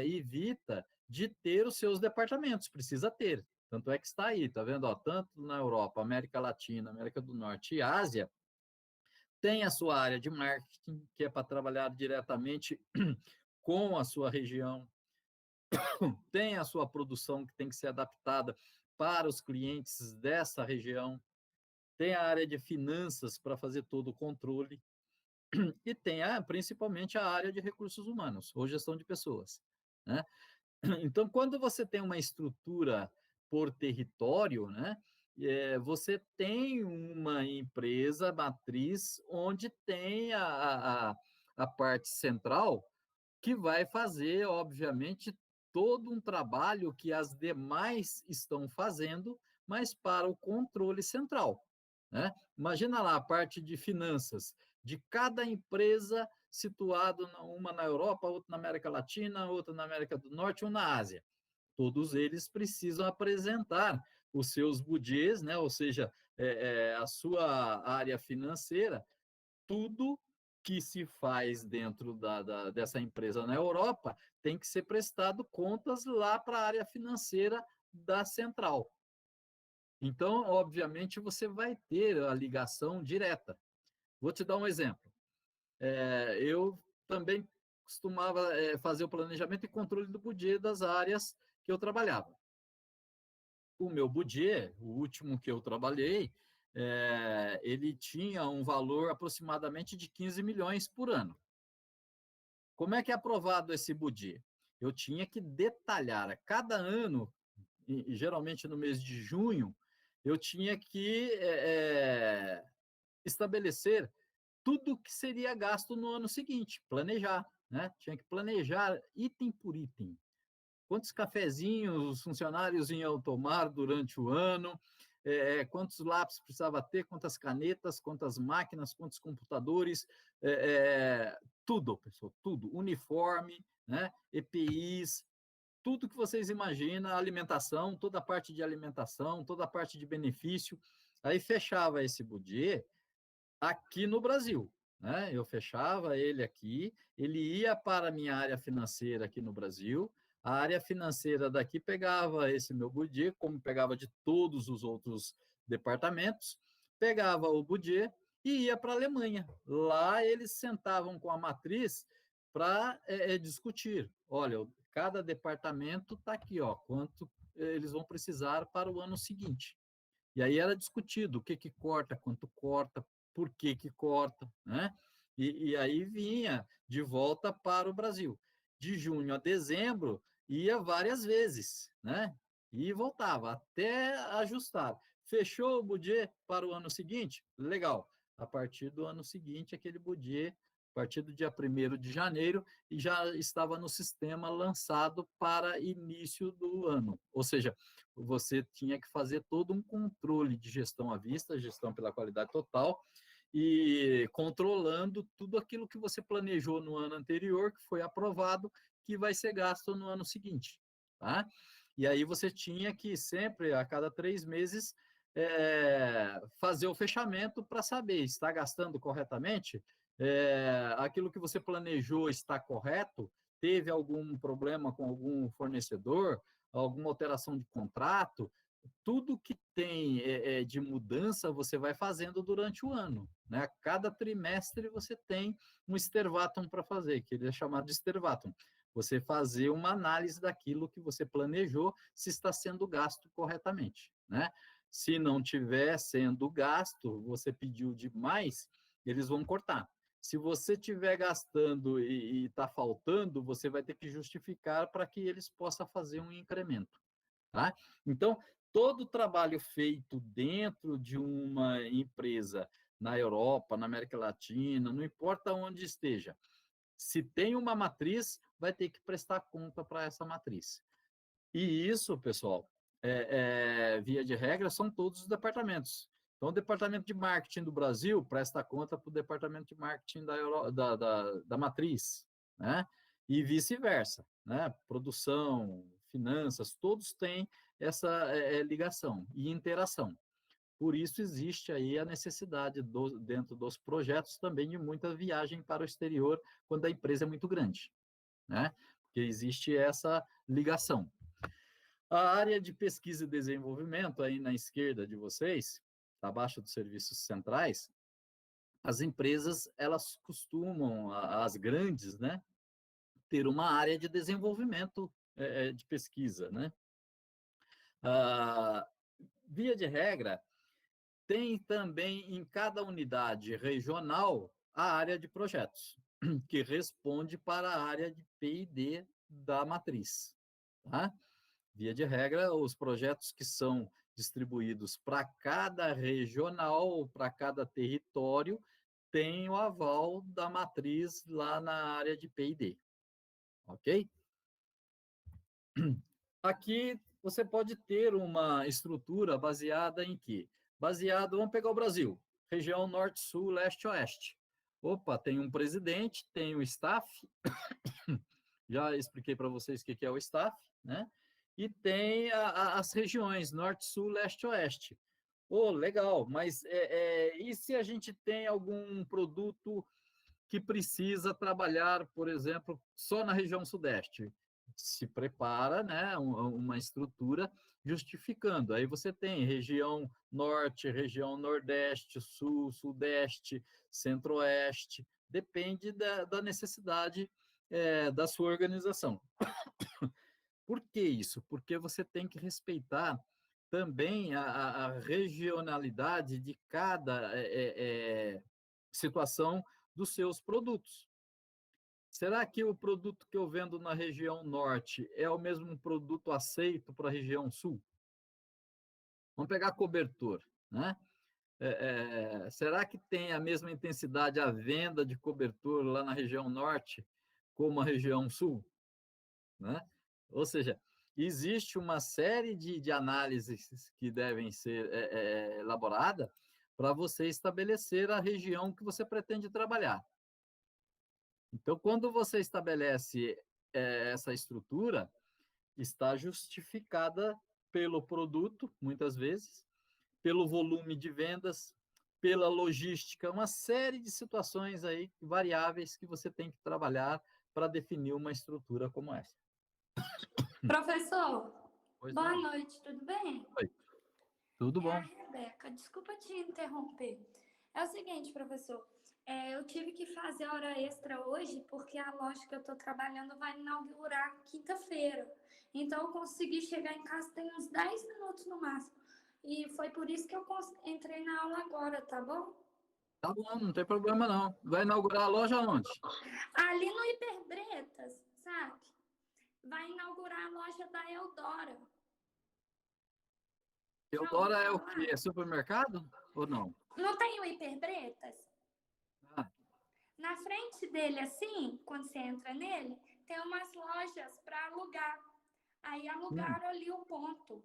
evita de ter os seus departamentos, precisa ter. Tanto é que está aí, tá vendo? Ó, tanto na Europa, América Latina, América do Norte e Ásia, tem a sua área de marketing, que é para trabalhar diretamente com a sua região, tem a sua produção que tem que ser adaptada para os clientes dessa região, tem a área de finanças para fazer todo o controle, e tem principalmente a área de recursos humanos, ou gestão de pessoas, né? Então, quando você tem uma estrutura por território, né, você tem uma empresa matriz onde tem a parte central que vai fazer, obviamente, todo um trabalho que as demais estão fazendo, mas para o controle central, né? Imagina lá a parte de finanças de cada empresa situado uma na Europa, outra na América Latina, outra na América do Norte, ou na Ásia. Todos eles precisam apresentar os seus budgets, né? Ou seja, a sua área financeira, tudo que se faz dentro dessa empresa na Europa tem que ser prestado contas lá para a área financeira da central. Então, obviamente, você vai ter a ligação direta. Vou te dar um exemplo. Eu também costumava fazer o planejamento e controle do budget das áreas que eu trabalhava. O meu budget, o último que eu trabalhei, ele tinha um valor aproximadamente de 15 milhões por ano. Como é que é aprovado esse budget? Eu tinha que detalhar a cada ano, e geralmente no mês de junho, eu tinha que estabelecer tudo que seria gasto no ano seguinte, planejar, né? Tinha que planejar item por item. Quantos cafezinhos os funcionários iam tomar durante o ano, quantos lápis precisava ter, quantas canetas, quantas máquinas, quantos computadores, tudo, pessoal, tudo, uniforme, né? EPIs, tudo que vocês imaginam, alimentação, toda a parte de alimentação, toda a parte de benefício. Aí fechava esse budget aqui no Brasil, né? Eu fechava ele aqui, ele ia para a minha área financeira aqui no Brasil, a área financeira daqui pegava esse meu budget, como pegava de todos os outros departamentos, pegava o budget e ia para a Alemanha. Lá eles sentavam com a matriz para discutir. Olha, cada departamento está aqui, ó, quanto eles vão precisar para o ano seguinte. E aí era discutido o que corta, quanto corta, por que corta, né? E aí vinha de volta para o Brasil. De junho a dezembro, ia várias vezes, né? E voltava até ajustar. Fechou o budget para o ano seguinte? Legal. A partir do ano seguinte, aquele budget, a partir do dia 1º de janeiro, e já estava no sistema lançado para início do ano. Ou seja, você tinha que fazer todo um controle de gestão à vista, gestão pela qualidade total, e controlando tudo aquilo que você planejou no ano anterior, que foi aprovado, que vai ser gasto no ano seguinte, tá? E aí você tinha que sempre, a cada 3 meses, fazer o fechamento para saber, está gastando corretamente? Aquilo que você planejou está correto? Teve algum problema com algum fornecedor? Alguma alteração de contrato? Tudo que tem de mudança você vai fazendo durante o ano, né? A cada trimestre você tem um Stervatum para fazer, que ele é chamado de Stervatum. Você fazer uma análise daquilo que você planejou, se está sendo gasto corretamente, né? Se não tiver sendo gasto, você pediu demais, eles vão cortar. Se você estiver gastando e está faltando, você vai ter que justificar para que eles possam fazer um incremento, tá? Então, todo o trabalho feito dentro de uma empresa na Europa, na América Latina, não importa onde esteja, se tem uma matriz, vai ter que prestar conta para essa matriz. E isso, pessoal, via de regra, são todos os departamentos. Então, o departamento de marketing do Brasil presta conta para o departamento de marketing da matriz, né? E vice-versa, né? Produção, finanças, todos têm essa ligação e interação. Por isso existe aí a necessidade, dentro dos projetos, também de muita viagem para o exterior, quando a empresa é muito grande, né? Porque existe essa ligação. A área de pesquisa e desenvolvimento, aí na esquerda de vocês, abaixo dos serviços centrais, as empresas, elas costumam, as grandes, né, ter uma área de desenvolvimento de pesquisa, né? Via de regra, tem também em cada unidade regional a área de projetos, que responde para a área de P&D da matriz, tá? Via de regra, os projetos que são distribuídos para cada regional, para cada território, têm o aval da matriz lá na área de P&D, ok? Aqui você pode ter uma estrutura baseada em quê? Vamos pegar o Brasil, região norte, sul, leste, oeste. Opa, tem um presidente, tem o staff, já expliquei para vocês o que é o staff, né? E tem as regiões norte, sul, leste, oeste. Oh, legal, mas e se a gente tem algum produto que precisa trabalhar, por exemplo, só na região sudeste? Se prepara, né, uma estrutura justificando. Aí você tem região norte, região nordeste, sul, sudeste, centro-oeste, depende da necessidade da sua organização. Por que isso? Porque você tem que respeitar também a regionalidade de cada situação dos seus produtos. Será que o produto que eu vendo na região norte é o mesmo produto aceito para a região sul? Vamos pegar cobertor, né? Será que tem a mesma intensidade a venda de cobertor lá na região norte como a região sul? Né? Ou seja, existe uma série de análises que devem ser elaboradas para você estabelecer a região que você pretende trabalhar. Então, quando você estabelece essa estrutura, está justificada pelo produto, muitas vezes, pelo volume de vendas, pela logística, uma série de situações aí, variáveis que você tem que trabalhar para definir uma estrutura como essa. Professor, Pois boa não. noite, tudo bem? Oi. Tudo bom? É a Rebeca, desculpa te interromper. É o seguinte, professor, eu tive que fazer hora extra hoje porque a loja que eu estou trabalhando vai inaugurar quinta-feira. Então, eu consegui chegar em casa tem uns 10 minutos no máximo. E foi por isso que eu entrei na aula agora, tá bom? Tá bom, não tem problema não. Vai inaugurar a loja onde? Ali no Hiperbretas, sabe? Vai inaugurar a loja da Eudora. Eudora é o quê? É supermercado ou não? Não tem o Hiperbretas? Ah, Na frente dele, assim, quando você entra nele, tem umas lojas para alugar. Aí alugaram ali o ponto.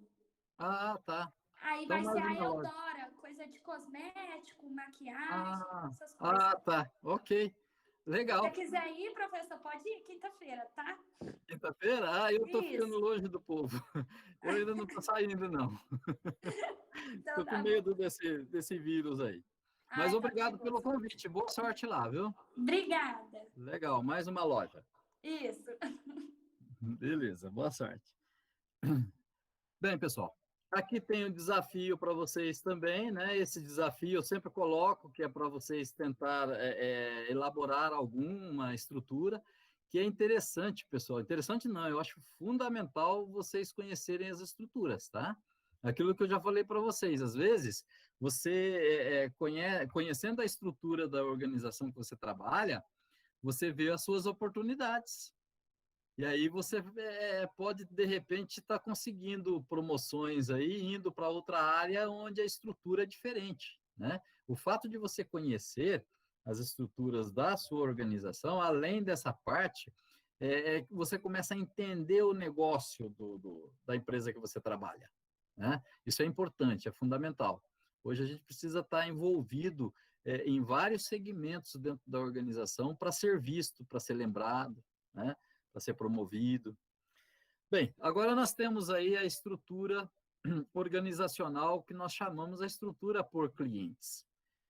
Tá. Aí Então, vai mais ser a uma loja. Eudora, coisa de cosmético, maquiagem, essas coisas. Tá. Ok. Se Legal. você quiser ir, professor, pode ir quinta-feira, tá? Quinta-feira? Eu tô ficando Isso. longe do povo. Eu ainda não tô saindo, não. Então, Tô com tá bom. medo desse vírus aí. Mas Ai, tá obrigado pelo perigoso. convite. Boa sorte lá, viu? Obrigada. Legal. Mais uma loja. Isso. Beleza. Boa sorte. Bem, pessoal, aqui tem um desafio para vocês também, né? Esse desafio eu sempre coloco, que é para vocês tentar elaborar alguma estrutura, que é interessante, pessoal. Interessante não, eu acho fundamental vocês conhecerem as estruturas, tá? Aquilo que eu já falei para vocês, às vezes, você conhecendo a estrutura da organização que você trabalha, você vê as suas oportunidades. E aí você pode, de repente, estar conseguindo promoções aí, indo para outra área onde a estrutura é diferente, né? O fato de você conhecer as estruturas da sua organização, além dessa parte, que você começa a entender o negócio da empresa que você trabalha, né? Isso é importante, é fundamental. Hoje a gente precisa estar envolvido em vários segmentos dentro da organização para ser visto, para ser lembrado, né? Para ser promovido. Bem, agora nós temos aí a estrutura organizacional que nós chamamos a estrutura por clientes.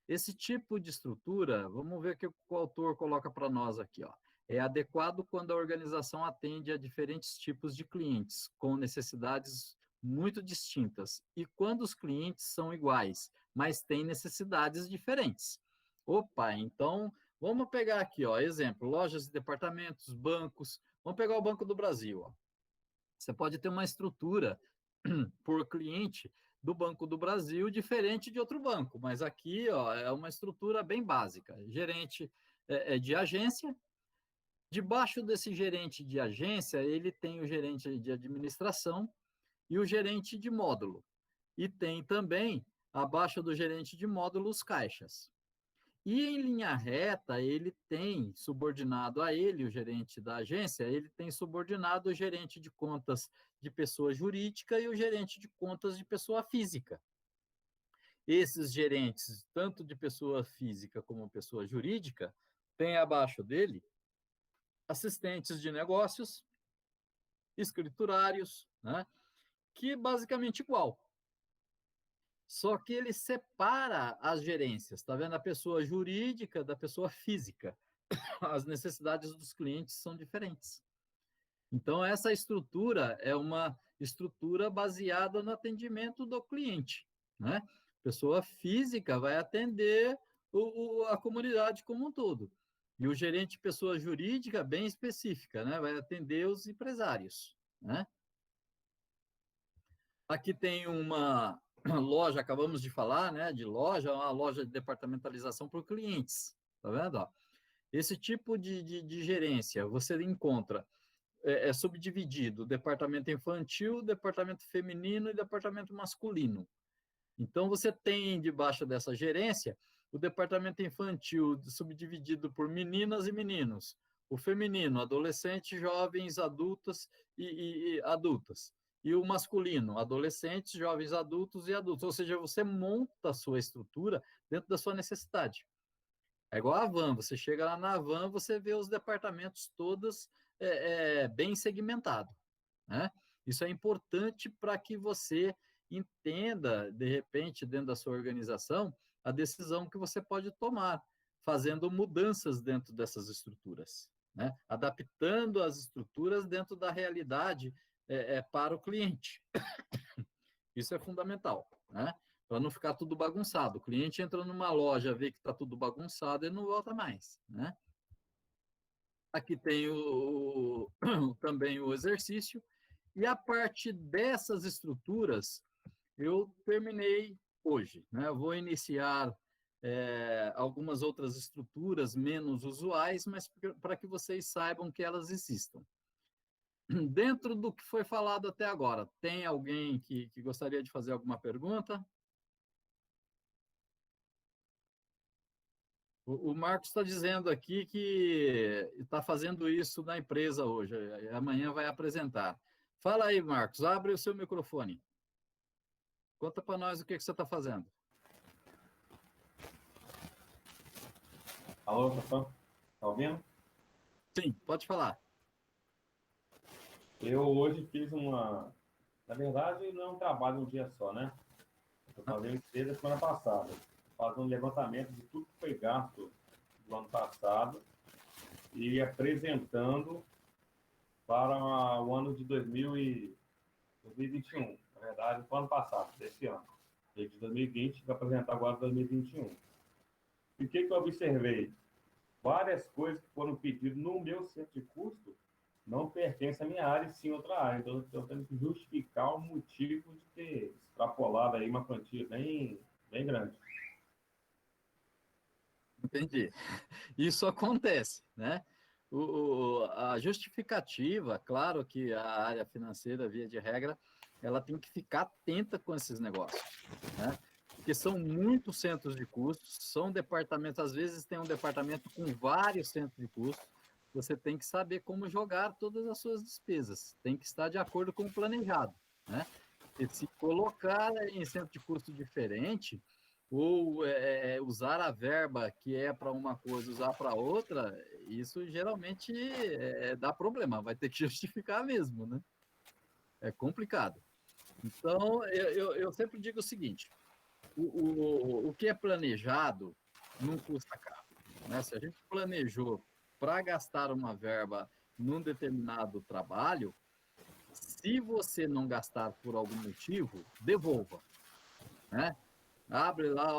Esse tipo de estrutura, vamos ver o que o autor coloca para nós aqui, ó. É adequado quando a organização atende a diferentes tipos de clientes, com necessidades muito distintas, e quando os clientes são iguais, mas têm necessidades diferentes. Opa, então, vamos pegar aqui, ó, exemplo, lojas e departamentos, bancos. Vamos pegar o Banco do Brasil. Ó. Você pode ter uma estrutura por cliente do Banco do Brasil diferente de outro banco, mas aqui ó, é uma estrutura bem básica. Gerente de agência, Debaixo desse gerente de agência, ele tem o gerente de administração e o gerente de módulo. E tem também, abaixo do gerente de módulo, os caixas. E em linha reta, ele tem subordinado a ele, o gerente da agência, ele tem subordinado o gerente de contas de pessoa jurídica e o gerente de contas de pessoa física. Esses gerentes, tanto de pessoa física como pessoa jurídica, têm abaixo dele assistentes de negócios, escriturários, né? Que é basicamente igual. Só que ele separa as gerências, tá vendo? A pessoa jurídica da pessoa física. As necessidades dos clientes são diferentes. Então, essa estrutura é uma estrutura baseada no atendimento do cliente, né? Pessoa física vai atender a comunidade como um todo. E o gerente de pessoa jurídica, bem específica, né? Vai atender os empresários, né? Aqui tem uma loja, acabamos de falar, né? De loja, uma loja de departamentalização por clientes, tá vendo? Ó, esse tipo de gerência você encontra subdividido departamento infantil, departamento feminino e departamento masculino. Então, você tem debaixo dessa gerência o departamento infantil subdividido por meninas e meninos, o feminino, adolescentes, jovens, adultas e adultas, e o masculino, adolescentes, jovens, adultos e adultos. Ou seja, você monta a sua estrutura dentro da sua necessidade. É igual a van, você chega lá na van, você vê os departamentos todos bem segmentados, né? Isso é importante para que você entenda, de repente, dentro da sua organização, a decisão que você pode tomar, fazendo mudanças dentro dessas estruturas, né? Adaptando as estruturas dentro da realidade para o cliente. Isso é fundamental, né? Para não ficar tudo bagunçado. O cliente entra numa loja, vê que está tudo bagunçado e não volta mais, né? Aqui tem também o exercício. E a partir dessas estruturas, eu terminei hoje, né? Eu vou iniciar algumas outras estruturas menos usuais, mas para que vocês saibam que elas existam. Dentro do que foi falado até agora, tem alguém que gostaria de fazer alguma pergunta? O Marcos está dizendo aqui que está fazendo isso na empresa hoje, amanhã vai apresentar. Fala aí, Marcos, abre o seu microfone. Conta para nós o que você está fazendo. Alô, pessoal? Está ouvindo? Sim, pode falar. Eu hoje fiz Na verdade, não é um trabalho um dia só, né? Eu fazendo desde a semana passada. Fazendo um levantamento de tudo que foi gasto do ano passado e apresentando para o ano de 2021. Na verdade, para o ano passado, desse ano. De 2020, vai apresentar agora 2021. E o que eu observei? Várias coisas que foram pedidas no meu centro de custo não pertencem à minha área, sim outra área. Então, eu estou tendo que justificar o motivo de ter extrapolado aí uma quantia bem grande. Entendi. Isso acontece, né? A justificativa, claro que a área financeira, via de regra, ela tem que ficar atenta com esses negócios, né? Porque são muitos centros de custos, são departamentos, às vezes tem um departamento com vários centros de custos, você tem que saber como jogar todas as suas despesas, tem que estar de acordo com o planejado, né? E se colocar em centro de custo diferente, ou usar a verba que é para uma coisa, usar para outra, isso geralmente dá problema, vai ter que justificar mesmo, né? É complicado. Então, eu sempre digo o seguinte, o que é planejado não custa caro, né? Se a gente planejou para gastar uma verba num determinado trabalho, se você não gastar por algum motivo, devolva, né? Abre lá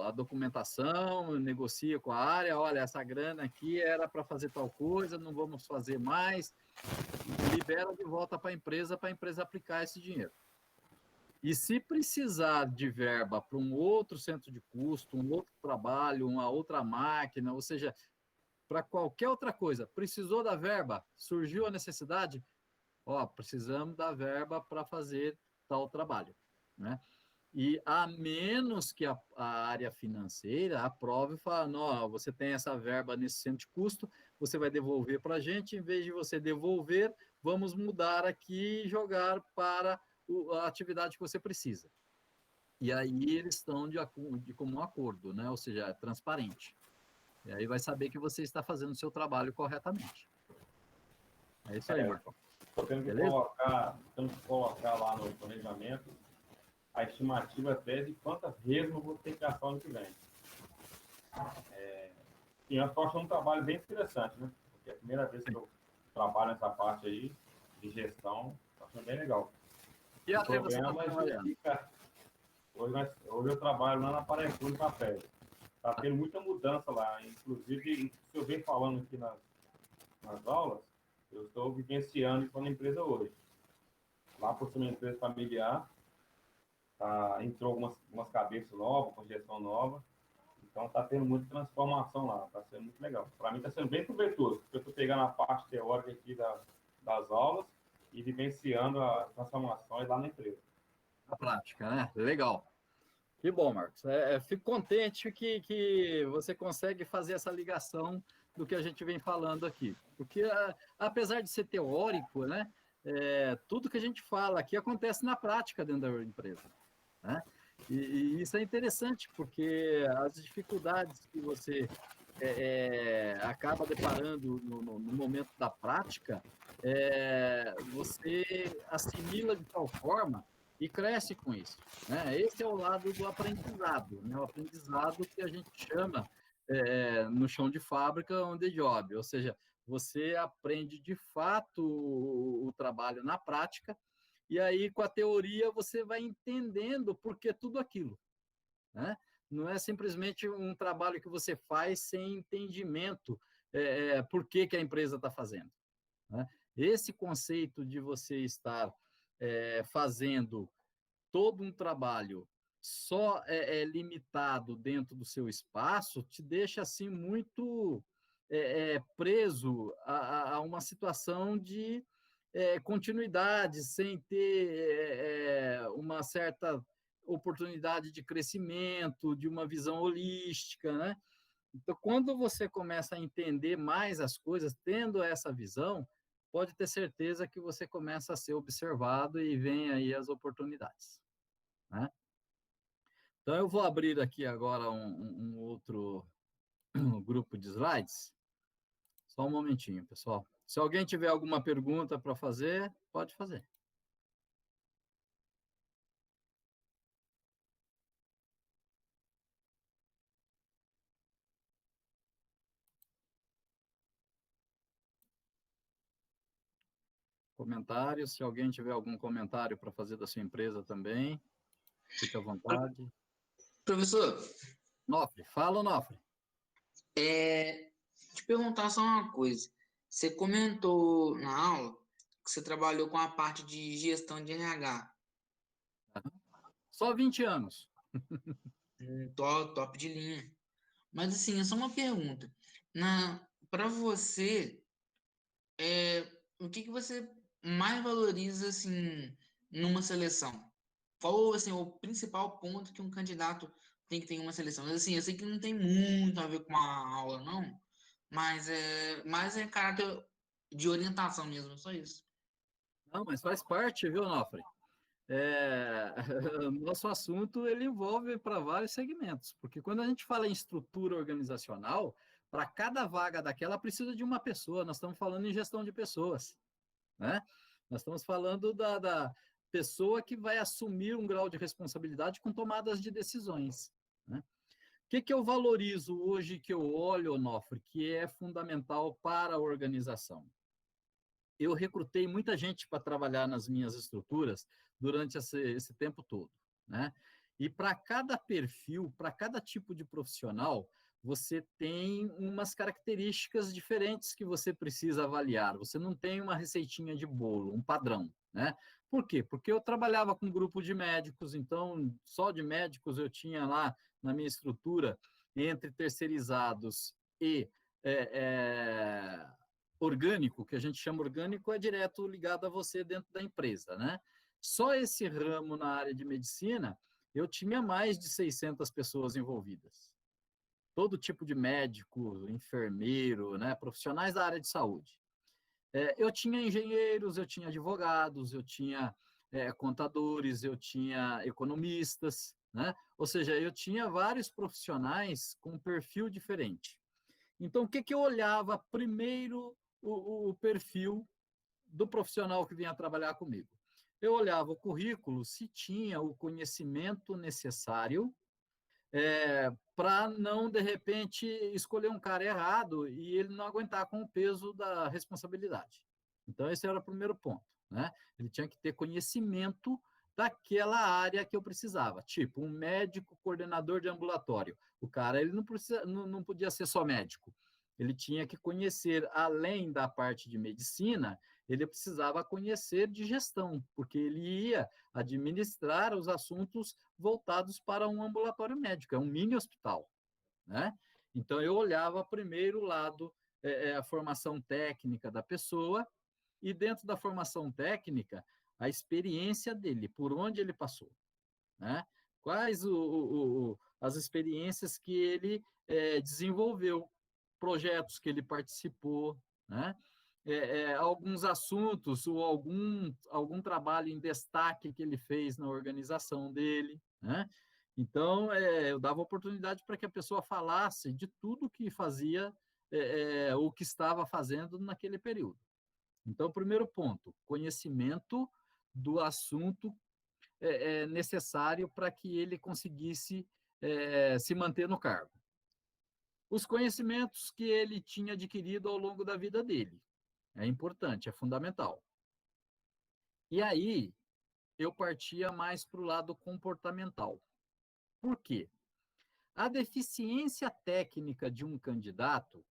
a documentação, negocia com a área, olha, essa grana aqui era para fazer tal coisa, não vamos fazer mais, libera de volta para a empresa aplicar esse dinheiro. E se precisar de verba para um outro centro de custo, um outro trabalho, uma outra máquina, ou seja, para qualquer outra coisa. Precisou da verba? Surgiu a necessidade? Ó, precisamos da verba para fazer tal trabalho, né? E a menos que a área financeira aprove e fale, não, você tem essa verba nesse centro de custo, você vai devolver para a gente, em vez de você devolver, vamos mudar aqui e jogar para a atividade que você precisa. E aí eles estão de comum acordo, né? Ou seja, é transparente. E aí vai saber que você está fazendo o seu trabalho corretamente. É isso aí, Marcão. Temos que colocar lá no planejamento a estimativa até de quantas vezes eu vou ter que gastar ano que vem. E eu acho um trabalho bem interessante, né? Porque é a primeira vez que eu trabalho nessa parte aí de gestão, está sendo bem legal. E a você está trabalhando? Hoje eu trabalho lá na Paraíba de Papel. Está tendo muita mudança lá. Inclusive, se eu venho falando aqui nas aulas, eu estou vivenciando isso na empresa hoje. Lá por ser uma empresa familiar, entrou algumas cabeças novas, com gestão nova. Então está tendo muita transformação lá. Está sendo muito legal. Para mim está sendo bem proveitoso, porque eu estou pegando a parte teórica aqui das aulas e vivenciando as transformações lá na empresa. Na prática, né? Legal. Que bom, Marcos. Fico contente que você consegue fazer essa ligação do que a gente vem falando aqui. Porque, apesar de ser teórico, né, tudo que a gente fala aqui acontece na prática dentro da empresa, né? E isso é interessante, porque as dificuldades que você acaba deparando no momento da prática, você assimila de tal forma e cresce com isso, né? Esse é o lado do aprendizado, né? O aprendizado que a gente chama no chão de fábrica, on the job, ou seja, você aprende de fato o trabalho na prática, e aí com a teoria você vai entendendo por que tudo aquilo, né? Não é simplesmente um trabalho que você faz sem entendimento por que a empresa está fazendo, né? Esse conceito de você estar fazendo todo um trabalho só limitado dentro do seu espaço te deixa assim muito preso a uma situação de continuidade, sem ter uma certa oportunidade de crescimento, de uma visão holística, né? Então, quando você começa a entender mais as coisas, tendo essa visão, pode ter certeza que você começa a ser observado e vem aí as oportunidades, né? Então, eu vou abrir aqui agora um outro grupo de slides. Só um momentinho, pessoal. Se alguém tiver alguma pergunta para fazer, pode fazer. Comentários, se alguém tiver algum comentário para fazer da sua empresa também, fique à vontade. Professor, Nofre, fala, Nofre. te perguntar só uma coisa. Você comentou na aula que você trabalhou com a parte de gestão de RH. Só 20 anos. Top de linha. Mas assim, é só uma pergunta. Para você, o que você mais valoriza assim numa seleção? Qual assim, o principal ponto que um candidato tem que ter em uma seleção? Mas, assim, eu sei que não tem muito a ver com a aula, não, mas mais é caráter de orientação mesmo, só isso. Não, mas faz parte, viu, Nofre? Nosso assunto ele envolve para vários segmentos, porque quando a gente fala em estrutura organizacional, para cada vaga daquela precisa de uma pessoa. Nós estamos falando em gestão de pessoas, né? Nós estamos falando da pessoa que vai assumir um grau de responsabilidade com tomadas de decisões, né? O que eu valorizo hoje, que eu olho, Onofre, que é fundamental para a organização? Eu recrutei muita gente para trabalhar nas minhas estruturas durante esse tempo todo, né? E para cada perfil, para cada tipo de profissional, você tem umas características diferentes que você precisa avaliar. Você não tem uma receitinha de bolo, um padrão, né? Por quê? Porque eu trabalhava com um grupo de médicos, então só de médicos eu tinha lá na minha estrutura, entre terceirizados e orgânico, que a gente chama orgânico, é direto ligado a você dentro da empresa, né? Só esse ramo na área de medicina, eu tinha mais de 600 pessoas envolvidas. Todo tipo de médico, enfermeiro, né? Profissionais da área de saúde. Eu tinha engenheiros, eu tinha advogados, eu tinha contadores, eu tinha economistas, né? Ou seja, eu tinha vários profissionais com perfil diferente. Então, o que eu olhava? Primeiro, o perfil do profissional que vinha trabalhar comigo. Eu olhava o currículo, se tinha o conhecimento necessário para não, de repente, escolher um cara errado e ele não aguentar com o peso da responsabilidade. Então, esse era o primeiro ponto, né? Ele tinha que ter conhecimento daquela área que eu precisava, tipo um médico coordenador de ambulatório. O cara ele não podia ser só médico, ele tinha que conhecer, além da parte de medicina, ele precisava conhecer de gestão, porque ele ia administrar os assuntos voltados para um ambulatório médico, é um mini hospital, né? Então, eu olhava primeiro o lado, a formação técnica da pessoa, e dentro da formação técnica, a experiência dele, por onde ele passou, né? Quais as experiências que ele desenvolveu, projetos que ele participou, né? Alguns assuntos ou algum trabalho em destaque que ele fez na organização dele, né? Então, eu dava oportunidade para que a pessoa falasse de tudo que fazia, o que estava fazendo naquele período. Então, primeiro ponto, conhecimento do assunto necessário para que ele conseguisse se manter no cargo. Os conhecimentos que ele tinha adquirido ao longo da vida dele. É importante, é fundamental. E aí, eu partia mais para o lado comportamental. Por quê? A deficiência técnica de um candidato,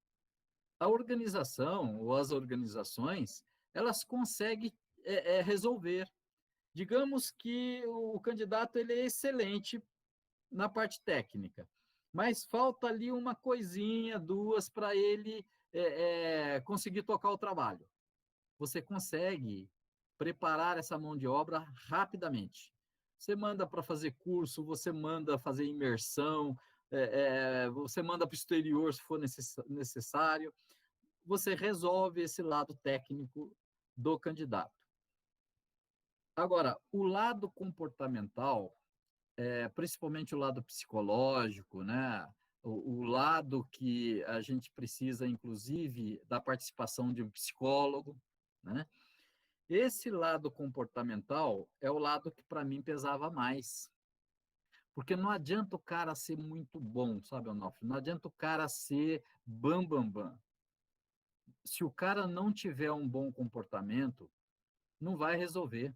a organização ou as organizações, elas conseguem resolver. Digamos que o candidato ele é excelente na parte técnica, mas falta ali uma coisinha, duas, para ele conseguir tocar o trabalho. Você consegue preparar essa mão de obra rapidamente. Você manda para fazer curso, você manda fazer imersão, você manda para o exterior se for necessário. Você resolve esse lado técnico do candidato. Agora, o lado comportamental, principalmente o lado psicológico, né? O lado que a gente precisa, inclusive, da participação de um psicólogo, né? Esse lado comportamental é o lado que, para mim, pesava mais. Porque não adianta o cara ser muito bom, sabe, Onofre? Não adianta o cara ser bam, bam, bam. Se o cara não tiver um bom comportamento, não vai resolver.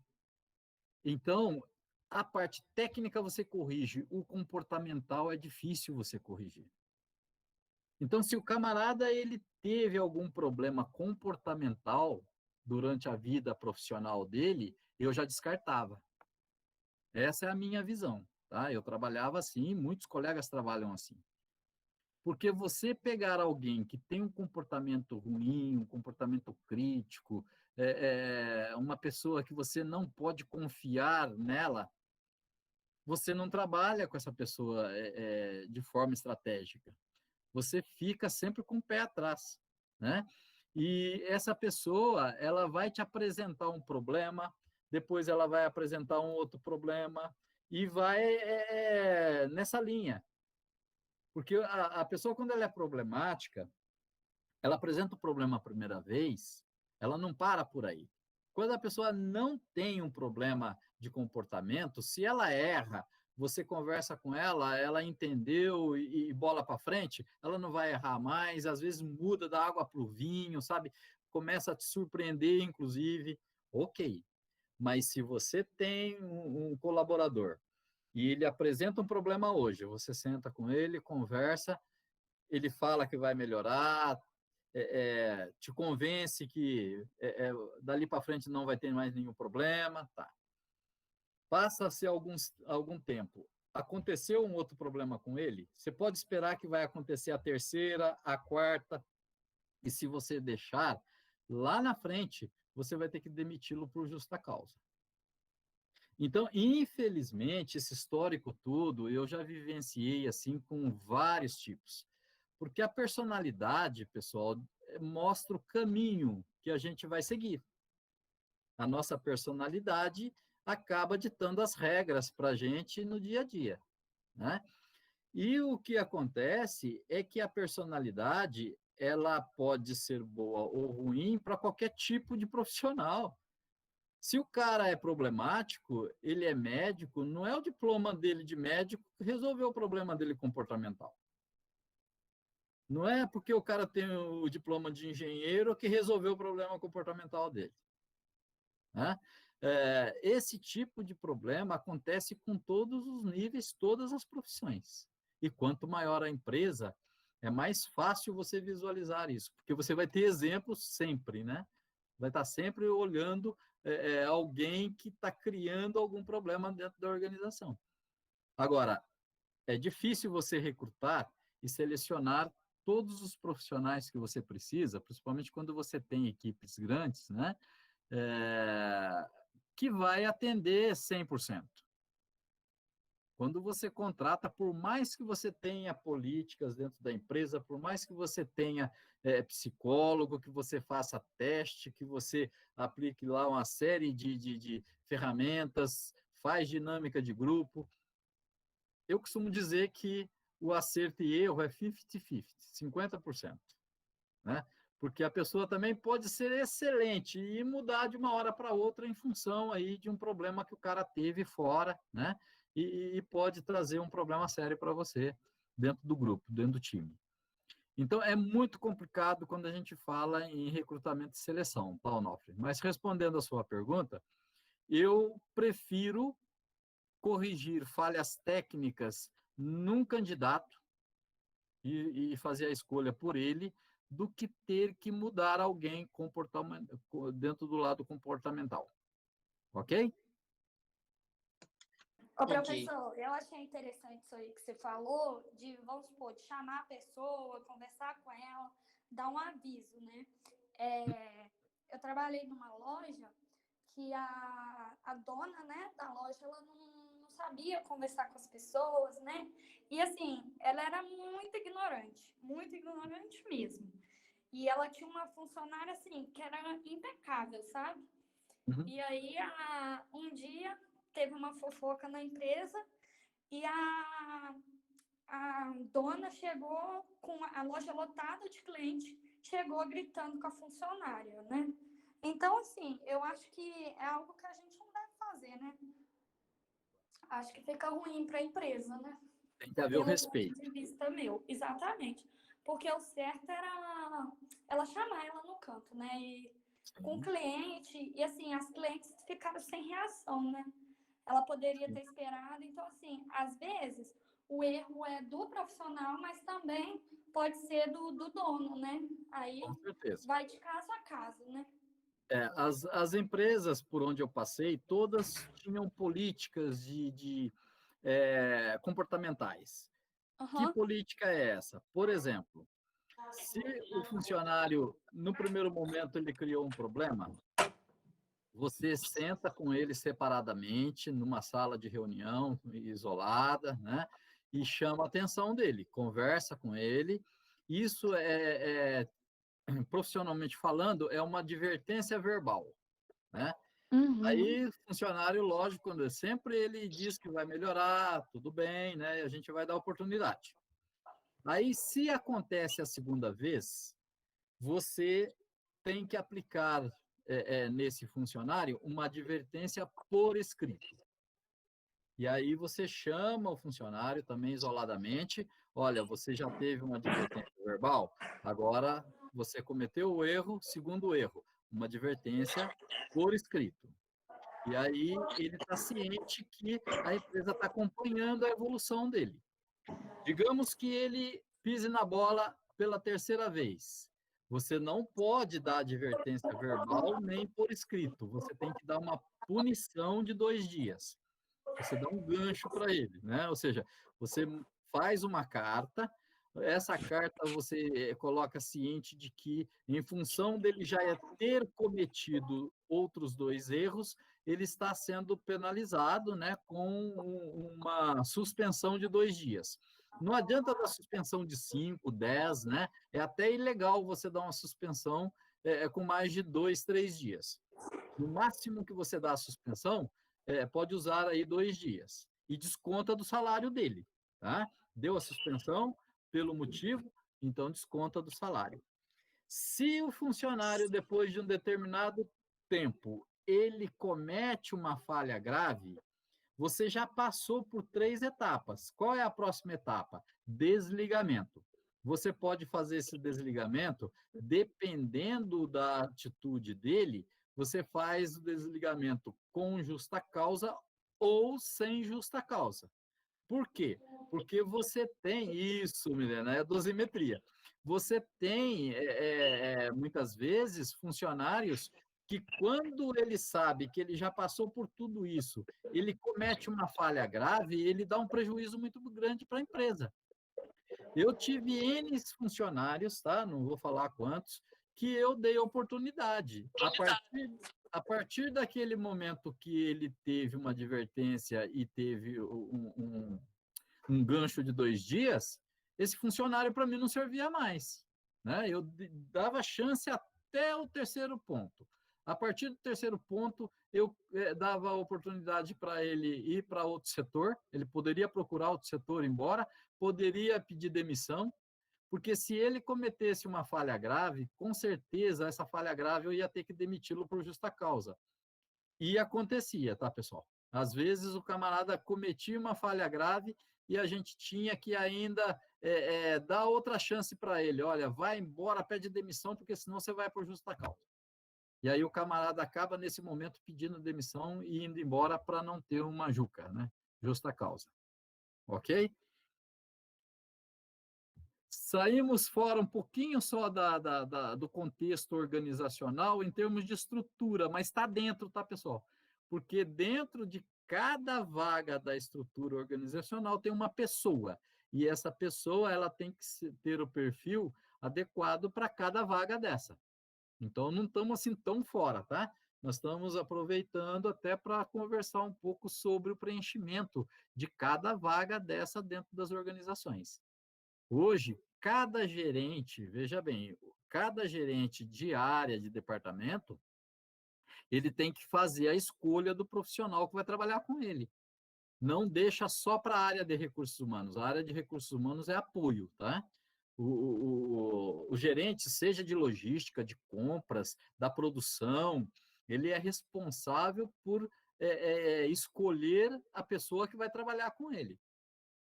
Então, a parte técnica você corrige, o comportamental é difícil você corrigir. Então, se o camarada ele teve algum problema comportamental durante a vida profissional dele, eu já descartava. Essa é a minha visão, tá? Eu trabalhava assim, muitos colegas trabalham assim. Porque você pegar alguém que tem um comportamento ruim, um comportamento crítico, uma pessoa que você não pode confiar nela, você não trabalha com essa pessoa de forma estratégica. Você fica sempre com o pé atrás, né? E essa pessoa, ela vai te apresentar um problema, depois ela vai apresentar um outro problema, e vai nessa linha. Porque a pessoa, quando ela é problemática, ela apresenta o problema a primeira vez, ela não para por aí. Quando a pessoa não tem um problema de comportamento, se ela erra, você conversa com ela, ela entendeu e bola para frente, ela não vai errar mais, às vezes muda da água para o vinho, sabe? Começa a te surpreender, inclusive. Ok, mas se você tem um colaborador e ele apresenta um problema hoje, você senta com ele, conversa, ele fala que vai melhorar, te convence que dali para frente não vai ter mais nenhum problema, tá. Passa-se algum tempo, aconteceu um outro problema com ele, você pode esperar que vai acontecer a terceira, a quarta, E se você deixar, lá na frente, você vai ter que demiti-lo por justa causa. Então, infelizmente, esse histórico todo, eu já vivenciei assim com vários tipos. Porque a personalidade, pessoal, mostra o caminho que a gente vai seguir. A nossa personalidade acaba ditando as regras para a gente no dia a dia, né? E o que acontece é que a personalidade, ela pode ser boa ou ruim para qualquer tipo de profissional. Se o cara é problemático, ele é médico, não é o diploma dele de médico que resolveu o problema dele comportamental. Não é porque o cara tem o diploma de engenheiro que resolveu o problema comportamental dele, né? Esse tipo de problema acontece com todos os níveis, todas as profissões. E quanto maior a empresa, é mais fácil você visualizar isso, porque você vai ter exemplos sempre, né? Vai estar sempre olhando alguém que está criando algum problema dentro da organização. Agora, é difícil você recrutar e selecionar todos os profissionais que você precisa, principalmente quando você tem equipes grandes, né? Que vai atender 100%. Quando você contrata, por mais que você tenha políticas dentro da empresa, por mais que você tenha psicólogo, que você faça teste, que você aplique lá uma série de ferramentas, faz dinâmica de grupo, eu costumo dizer que o acerto e erro é 50-50, 50%, né? Porque a pessoa também pode ser excelente e mudar de uma hora para outra em função aí de um problema que o cara teve fora, né? E pode trazer um problema sério para você dentro do grupo, dentro do time. Então, é muito complicado quando a gente fala em recrutamento e seleção, tá, Onofre? Mas respondendo a sua pergunta, eu prefiro corrigir falhas técnicas num candidato e fazer a escolha por ele, do que ter que mudar alguém dentro do lado comportamental. Ok? Ô, professor, eu achei interessante isso aí que você falou, de, vamos supor, de chamar a pessoa, conversar com ela, dar um aviso, né? Eu trabalhei numa loja que a dona, né, da loja, ela não sabia conversar com as pessoas, né? E, assim, ela era muito ignorante mesmo. E ela tinha uma funcionária, assim, que era impecável, sabe? Uhum. E aí, um dia, teve uma fofoca na empresa e a dona chegou com a loja lotada de cliente, chegou gritando com a funcionária, né? Então, assim, eu acho que é algo que a gente não deve fazer, né? Acho que fica ruim para a empresa, né? Tem que haver o respeito. Ponto de vista meu, exatamente. Porque o certo era ela chamar ela no canto, né? E com o cliente, e assim, as clientes ficaram sem reação, né? Ela poderia ter esperado. Então, assim, às vezes, o erro é do profissional, mas também pode ser do dono, né? Aí Com certeza. vai de caso a caso, né? As empresas por onde eu passei, todas tinham políticas comportamentais. Que política é essa? Por exemplo, se o funcionário, no primeiro momento, ele criou um problema, você senta com ele separadamente, numa sala de reunião isolada, né? E chama a atenção dele, conversa com ele. Isso profissionalmente falando, é uma advertência verbal, né? Uhum. Aí, funcionário, lógico, quando sempre ele diz que vai melhorar, tudo bem, né? A gente vai dar oportunidade. Aí, se acontece a segunda vez, você tem que aplicar nesse funcionário uma advertência por escrito. E aí você chama o funcionário também isoladamente, olha, você já teve uma advertência verbal, agora você cometeu o erro, segundo erro, uma advertência por escrito. E aí ele está ciente que a empresa está acompanhando a evolução dele. Digamos que ele pise na bola pela terceira vez. Você não pode dar advertência verbal nem por escrito. Você tem que dar uma punição de 2 dias. Você dá um gancho para ele, né? Ou seja, você faz uma carta essa carta você coloca ciente de que, em função dele já ter cometido outros 2 erros, ele está sendo penalizado, né, com uma suspensão de 2 dias. Não adianta dar suspensão de 5, 10, né? É até ilegal você dar uma suspensão com mais de 2, 3 dias. No máximo que você dá a suspensão, pode usar aí 2 dias. E desconta do salário dele, tá? Deu a suspensão pelo motivo, então desconta do salário. Se o funcionário, depois de um determinado tempo, ele comete uma falha grave, você já passou por 3 etapas. Qual é a próxima etapa? Desligamento. Você pode fazer esse desligamento, dependendo da atitude dele, você faz o desligamento com justa causa ou sem justa causa. Por quê? Porque você tem isso, Milena, é dosimetria. Você tem, muitas vezes, funcionários que, quando ele sabe que ele já passou por tudo isso, ele comete uma falha grave, ele dá um prejuízo muito grande para a empresa. Eu tive N funcionários, tá? Não vou falar quantos, que eu dei oportunidade. A partir daquele momento que ele teve uma advertência e teve um gancho de 2 dias, esse funcionário para mim não servia mais, né? Eu dava chance até o 3º ponto. A partir do 3º ponto, eu dava oportunidade para ele ir para outro setor, ele poderia procurar outro setor, embora, poderia pedir demissão, porque se ele cometesse uma falha grave, com certeza essa falha grave eu ia ter que demiti-lo por justa causa. E acontecia, tá, pessoal? Às vezes o camarada cometia uma falha grave e a gente tinha que ainda dar outra chance para ele. Olha, vai embora, pede demissão, porque senão você vai por justa causa. E aí o camarada acaba, nesse momento, pedindo demissão e indo embora para não ter uma juca, né? Justa causa. Ok? Saímos fora um pouquinho só do contexto organizacional em termos de estrutura, mas está dentro, tá, pessoal? Porque dentro de cada vaga da estrutura organizacional tem uma pessoa, e essa pessoa ela tem que ter o perfil adequado para cada vaga dessa. Então, não estamos assim tão fora, tá? Nós estamos aproveitando até para conversar um pouco sobre o preenchimento de cada vaga dessa dentro das organizações. Hoje, cada gerente, veja bem, cada gerente de área, de departamento, ele tem que fazer a escolha do profissional que vai trabalhar com ele. Não deixa só para a área de recursos humanos. A área de recursos humanos é apoio, tá? O gerente, seja de logística, de compras, da produção, ele é responsável por escolher a pessoa que vai trabalhar com ele.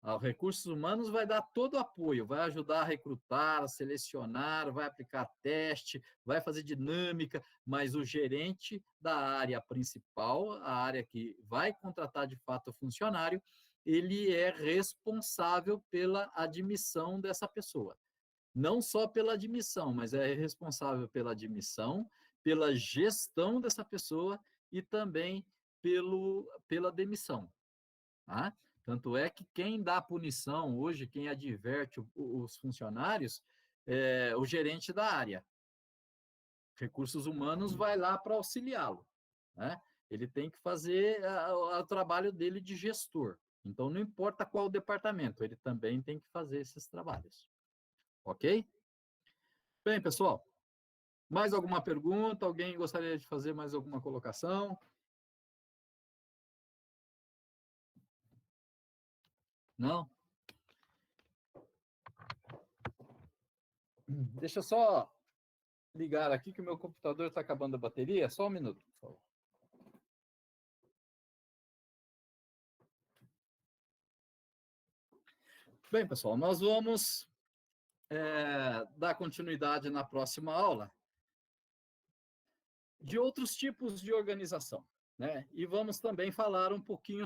Os recursos humanos vai dar todo o apoio, vai ajudar a recrutar, a selecionar, vai aplicar teste, vai fazer dinâmica, mas o gerente da área principal, a área que vai contratar de fato o funcionário, ele é responsável pela admissão dessa pessoa. Não só pela admissão, mas é responsável pela admissão, pela gestão dessa pessoa e também pela demissão. Tá? Tanto é que quem dá punição hoje, quem adverte os funcionários, é o gerente da área. Recursos humanos vai lá para auxiliá-lo, né? Ele tem que fazer o trabalho dele de gestor. Então, não importa qual departamento, ele também tem que fazer esses trabalhos. Ok? Bem, pessoal, mais alguma pergunta? Alguém gostaria de fazer mais alguma colocação? Não? Deixa eu só ligar aqui que o meu computador está acabando a bateria. Só um minuto, por favor. Bem, pessoal, nós vamos dar continuidade na próxima aula de outros tipos de organização, né? E vamos também falar um pouquinho